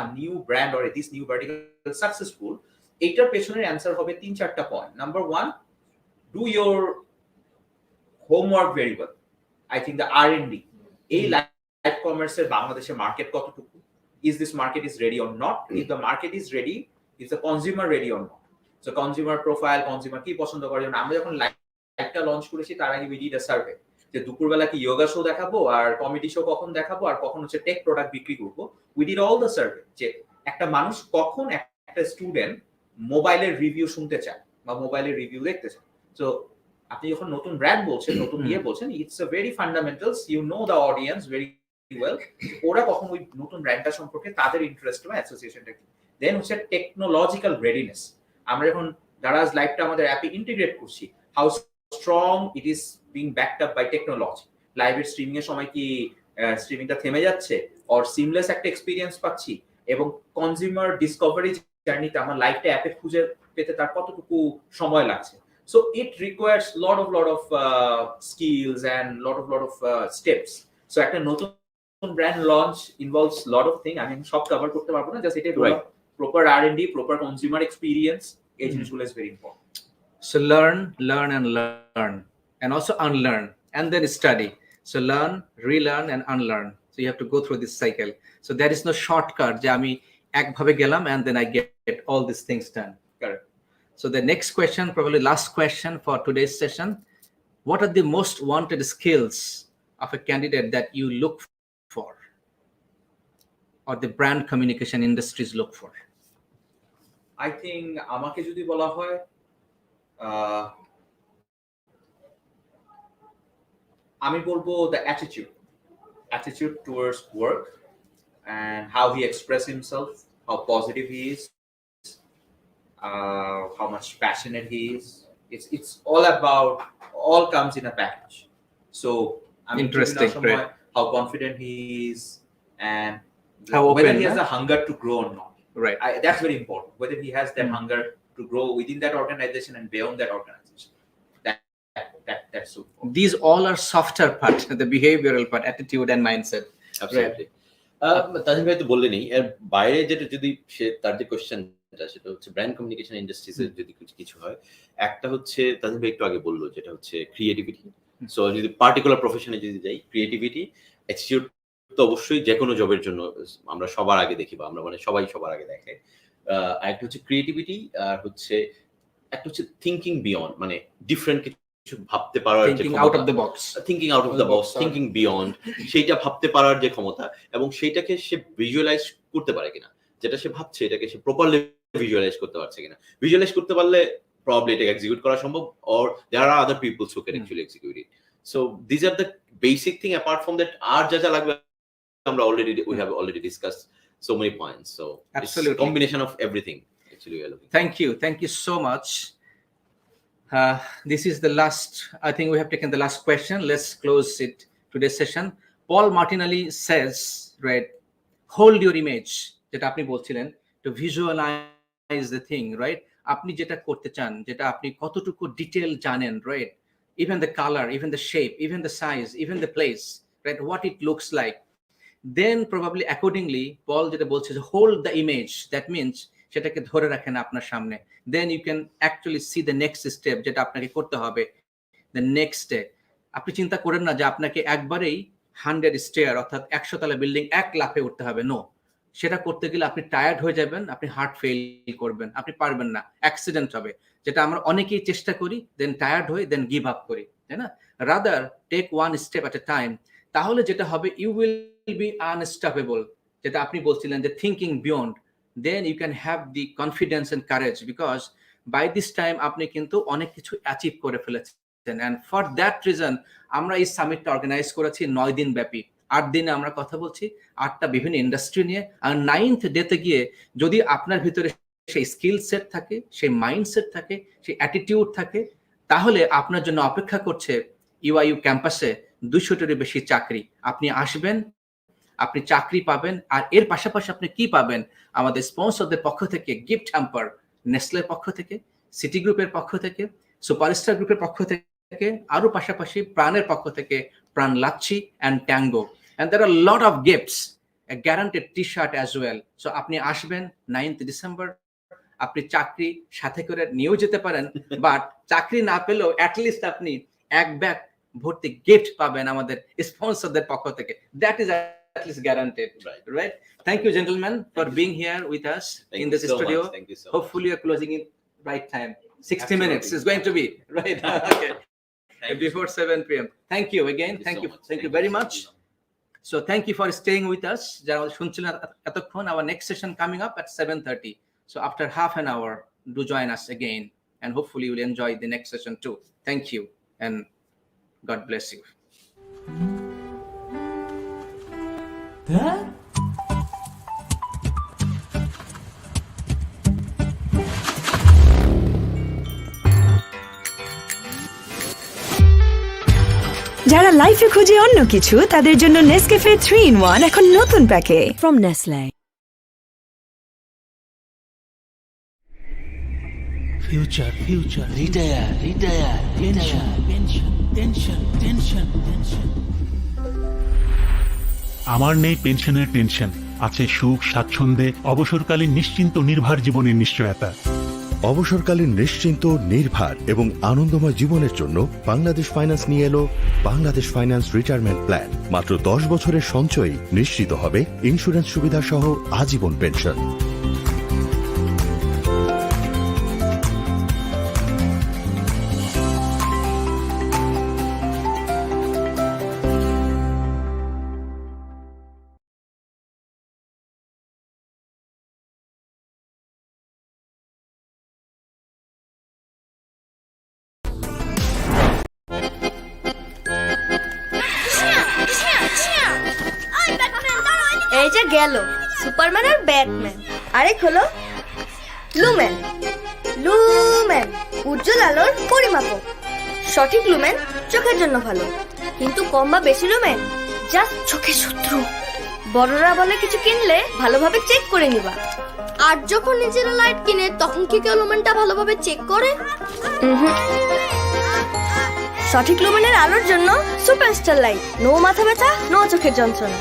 a new brand or this new vertical successful, এটার পেছনের অ্যানসার হবে 3-4টা point. Number 1, do your homework very well. I think the R&D, এই লাইভ কমার্সের বাংলাদেশের মার্কেট কতটুকু, is this market is ready or not? If the market is ready, is the consumer ready or not? So consumer profile, consumer কি পছন্দ করে। আমরা যখন লাইভটা লঞ্চ করেছি, তার আগে we did a survey, যে দুপুরবেলা কি যোগা শো দেখাবো, আর কমেডি শো কখন দেখাবো, আর কখন হচ্ছে টেক প্রোডাক্ট বিক্রি করবো। We did all the survey, যে একটা মানুষ কখন, একটা স্টুডেন্ট মোবাইলের রিভিউ শুনতে চায় বা মোবাইলের রিভিউ দেখতে চায়। সো আপনি যখন নতুন ব্র্যান্ড বলছেন, নতুন ইয়ে বলছেন, it's a very fundamentals, you know the audience very well, ওরা কখন ওই নতুন ব্র্যান্ডটা সম্পর্কে তাদের ইন্টারেস্ট বা অ্যাসোসিয়েশনটা কি। দেন হচ্ছে টেকনোলজিক্যাল রেডিনেস। আমরা যখন দারাজ লাইভটা আমাদের অ্যাপে ইন্টিগ্রেট করছি, how strong it is being backed up by technology. লাইভের স্ট্রিমিং এর সময় কি স্ট্রিমিংটা থেমে যাচ্ছে, অর সিমলেস একটা এক্সপিরিয়েন্স পাচ্ছি, এবং কনজিউমার ডিসকভারি জার্নিতে আমার লাইভটা অ্যাপে খুঁজে পেতে তার কতটুকু সময় লাগছে। So it requires lot of skills and lot of steps. So একটা নতুন brand launch involves lot of things. I mean, সব cover করতে পারবো না, just এটা Right. proper R&D, proper consumer experience, এই জিনিসগুলো is very important. So learn and learn, and also unlearn, and then study. So learn, relearn, and unlearn. So you have to go through this cycle. So there is no shortcut যে আমি একভাবে গেলাম and then I get all these things done. Correct. So the next question, probably last question for today's session. What are the most wanted skills of a candidate that you look for, or the brand communication industries look for? I think আমাকে যদি বলা হয় আমি বলবো the attitude towards work and how he express himself, how positive he is, how much passionate he is. It's all comes in a package. So Interesting, great. how confident he is, and How whether open, he has huh? a hunger to grow or not. Right. That's very important. Whether he has that hunger to grow within that organization and beyond that organization. That's so important. These all are softer part, the behavioral part, attitude and mindset. Absolutely. তাজিম ভাই তো বললেনই, এর বাইরে যেটা যদি সে তার যে কোশ্চেনটা সেটা হচ্ছে ব্র্যান্ড কমিউনিকেশন ইন্ডাস্ট্রিজের যদি কিছু হয়, একটা হচ্ছে তাজিম ভাই একটু আগে বললো যেটা হচ্ছে ক্রিয়েটিভিটি। সো যদি পার্টিকুলার প্রফেশনে যদি যাই, ক্রিয়েটিভিটি, অ্যাটিটিউড তো অবশ্যই যে কোনো জবের জন্য আমরা সবার আগে দেখি, বা আমরা মানে সবাই সবার আগে দেখে। আর একটা হচ্ছে ক্রিয়েটিভিটি, আর হচ্ছে একটা হচ্ছে থিঙ্কিং বিয়ন্ড, মানে ডিফারেন্ট কিছু ভাবতে পারার যে Thinking ক্ষমতা, out of the box. Thinking out of the box, thinking beyond, সেইটা ভাবতে পারার যে ক্ষমতা, এবং সেইটাকে সে ভিজুয়ালাইজ করতে পারে কিনা, যেটা সে ভাবছে এটাকে সে প্রপারলি ভিজুয়ালাইজ করতে পারছে কিনা। ভিজুয়ালাইজ করতে পারলে প্রবাবলি এটা এক্সিকিউট করা সম্ভব, or there are other peoples who can actually execute it. So this are the basic thing. Apart from that আর যা যা লাগবে আমরা we have already discussed so many points. So Absolutely. it's a combination of everything actually we are looking. Thank you so much. This is the last, I think we have taken the last question. Let's close it today's session. Paul Martinelli says, right, hold your image, যেটা আপনি বলছিলেন, to visualize the thing, right? আপনি যেটা করতে চান, যেটা আপনি কতটুকু ডিটেইল জানেন, right? Even the color, even the shape, even the size, even the place, right? What it looks like. Then probably accordingly, Paul যেটা বলছে যে hold the image, that means সেটাকে ধরে রাখেন আপনার সামনে, then you can actually see the next step যেটা আপনাকে করতে হবে, the next step. আপনি চিন্তা করেন না যে আপনাকে একবারেই 100 স্টেয়ার অর্থাৎ 100 তলা বিল্ডিং এক লাফে উঠতে হবে, নো। সেটা করতে গেলে আপনি টায়ার্ড হয়ে যাবেন, আপনি হার্ট ফেল করবেন, আপনি পারবেন না, অ্যাক্সিডেন্ট হবে, যেটা আমরা অনেকেই চেষ্টা করি, দেন টায়ার্ড হই, দেন গিভ আপ করি, তাই না? Rather take one step at a time. তাহলে যেটা হবে, ইউ উইল বি আনস্টপেবল, যেটা আপনি বলছিলেন যে thinking beyond, then you can have the confidence and courage, because by this time আপনি কিন্তু অনেক কিছু অ্যাচিভ করে ফেলেছেন। and for that reason আমরা এই সামিটটা অর্গানাইজ করেছি 9 দিন ব্যাপী। 8 দিনে আমরা কথা বলছি 8টা বিভিন্ন ইন্ডাস্ট্রি নিয়ে, আর 9th ডেতে গিয়ে যদি আপনার ভিতরে সেই স্কিল সেট থাকে, সেই মাইন্ডসেট থাকে, সেই অ্যাটিটিউড থাকে, তাহলে আপনার জন্য অপেক্ষা করছে ইউআইইউ ক্যাম্পাসে 200টারও বেশি চাকরি। আপনি আসবেন, আপনি চাকরি পাবেন, আর এর পাশাপাশি আপনি কি পাবেন? আমাদের স্পন্সরদের পক্ষ থেকে গিফট হ্যাম্পার, নেসলের পক্ষ থেকে, সিটি গ্রুপের পক্ষ থেকে, সুপারস্টার গ্রুপের পক্ষ থেকে, আরো পাশাপাশি প্রাণের পক্ষ থেকে Pran lassi and Tango, and there are lot of gifts, a guaranteed t-shirt as well. So আপনি আসবেন 9th ডিসেম্বর, আপনি চাকরি সাথে করে নিয়েও যেতে পারেন, বাট চাকরি না পেলেও অ্যাটলিস্ট আপনি এক ব্যাগ ভর্তি গিফট পাবেন আমাদের স্পন্সরদের পক্ষ থেকে। That is at least guaranteed, right? Thank you, gentlemen, for being here with us in this studio. Thank you so much. Hopefully you're closing in right time. 60 Absolutely. minutes is going to be right. Okay. Before 7 p.m. Thank you again. Thank you very much. So thank you for staying with us. যারা শুনছিলেন এতক্ষণ, our next session coming up at 7:30. So after half an hour, do join us again, and hopefully you will enjoy the next session too. Thank you, and God bless you. যারা লাইফে খুঁজে অন্য কিছু, তাদের জন্য নেসক্যাফে 3-in-1 এখন নতুন প্যাকে from Nestle. Future, retire, pension. আমার নেই পেনশনের টেনশন, আছে সুখ স্বাচ্ছন্দ্যে অবসরকালীন নিশ্চিন্ত নির্ভর জীবনের নিশ্চয়তা। অবসরকালীন নিশ্চিন্ত নির্ভর এবং আনন্দময় জীবনের জন্য বাংলাদেশ ফাইন্যান্স নিয়ে এলো বাংলাদেশ ফাইন্যান্স রিটায়ারমেন্ট প্ল্যান। মাত্র 10 বছরের সঞ্চয়ই নিশ্চিত হবে ইন্স্যুরেন্স সুবিধা সহ আজীবন পেনশন। এই যে গেল সুপারম্যান আর ব্যাটম্যান। আরেক হলো লুমেন। লুমেন উজ্জ্বল আলোর পরিমাপক। সঠিক লুমেন চোখের জন্য ভালো, কিন্তু কম বা বেশি লুমেন জাস্ট চোখের শত্রু। বড়রা বলে কিছু কিনলে ভালোভাবে চেক করে নিবা। আর যখন নিজেরা লাইট কিনে তখন কি কেউ লুমেনটা ভালোভাবে চেক করে? সঠিক লুমেনের আলোর জন্য সুপারস্টার লাইট। নো মাথা ব্যথা, নো চোখের যন্ত্রণা।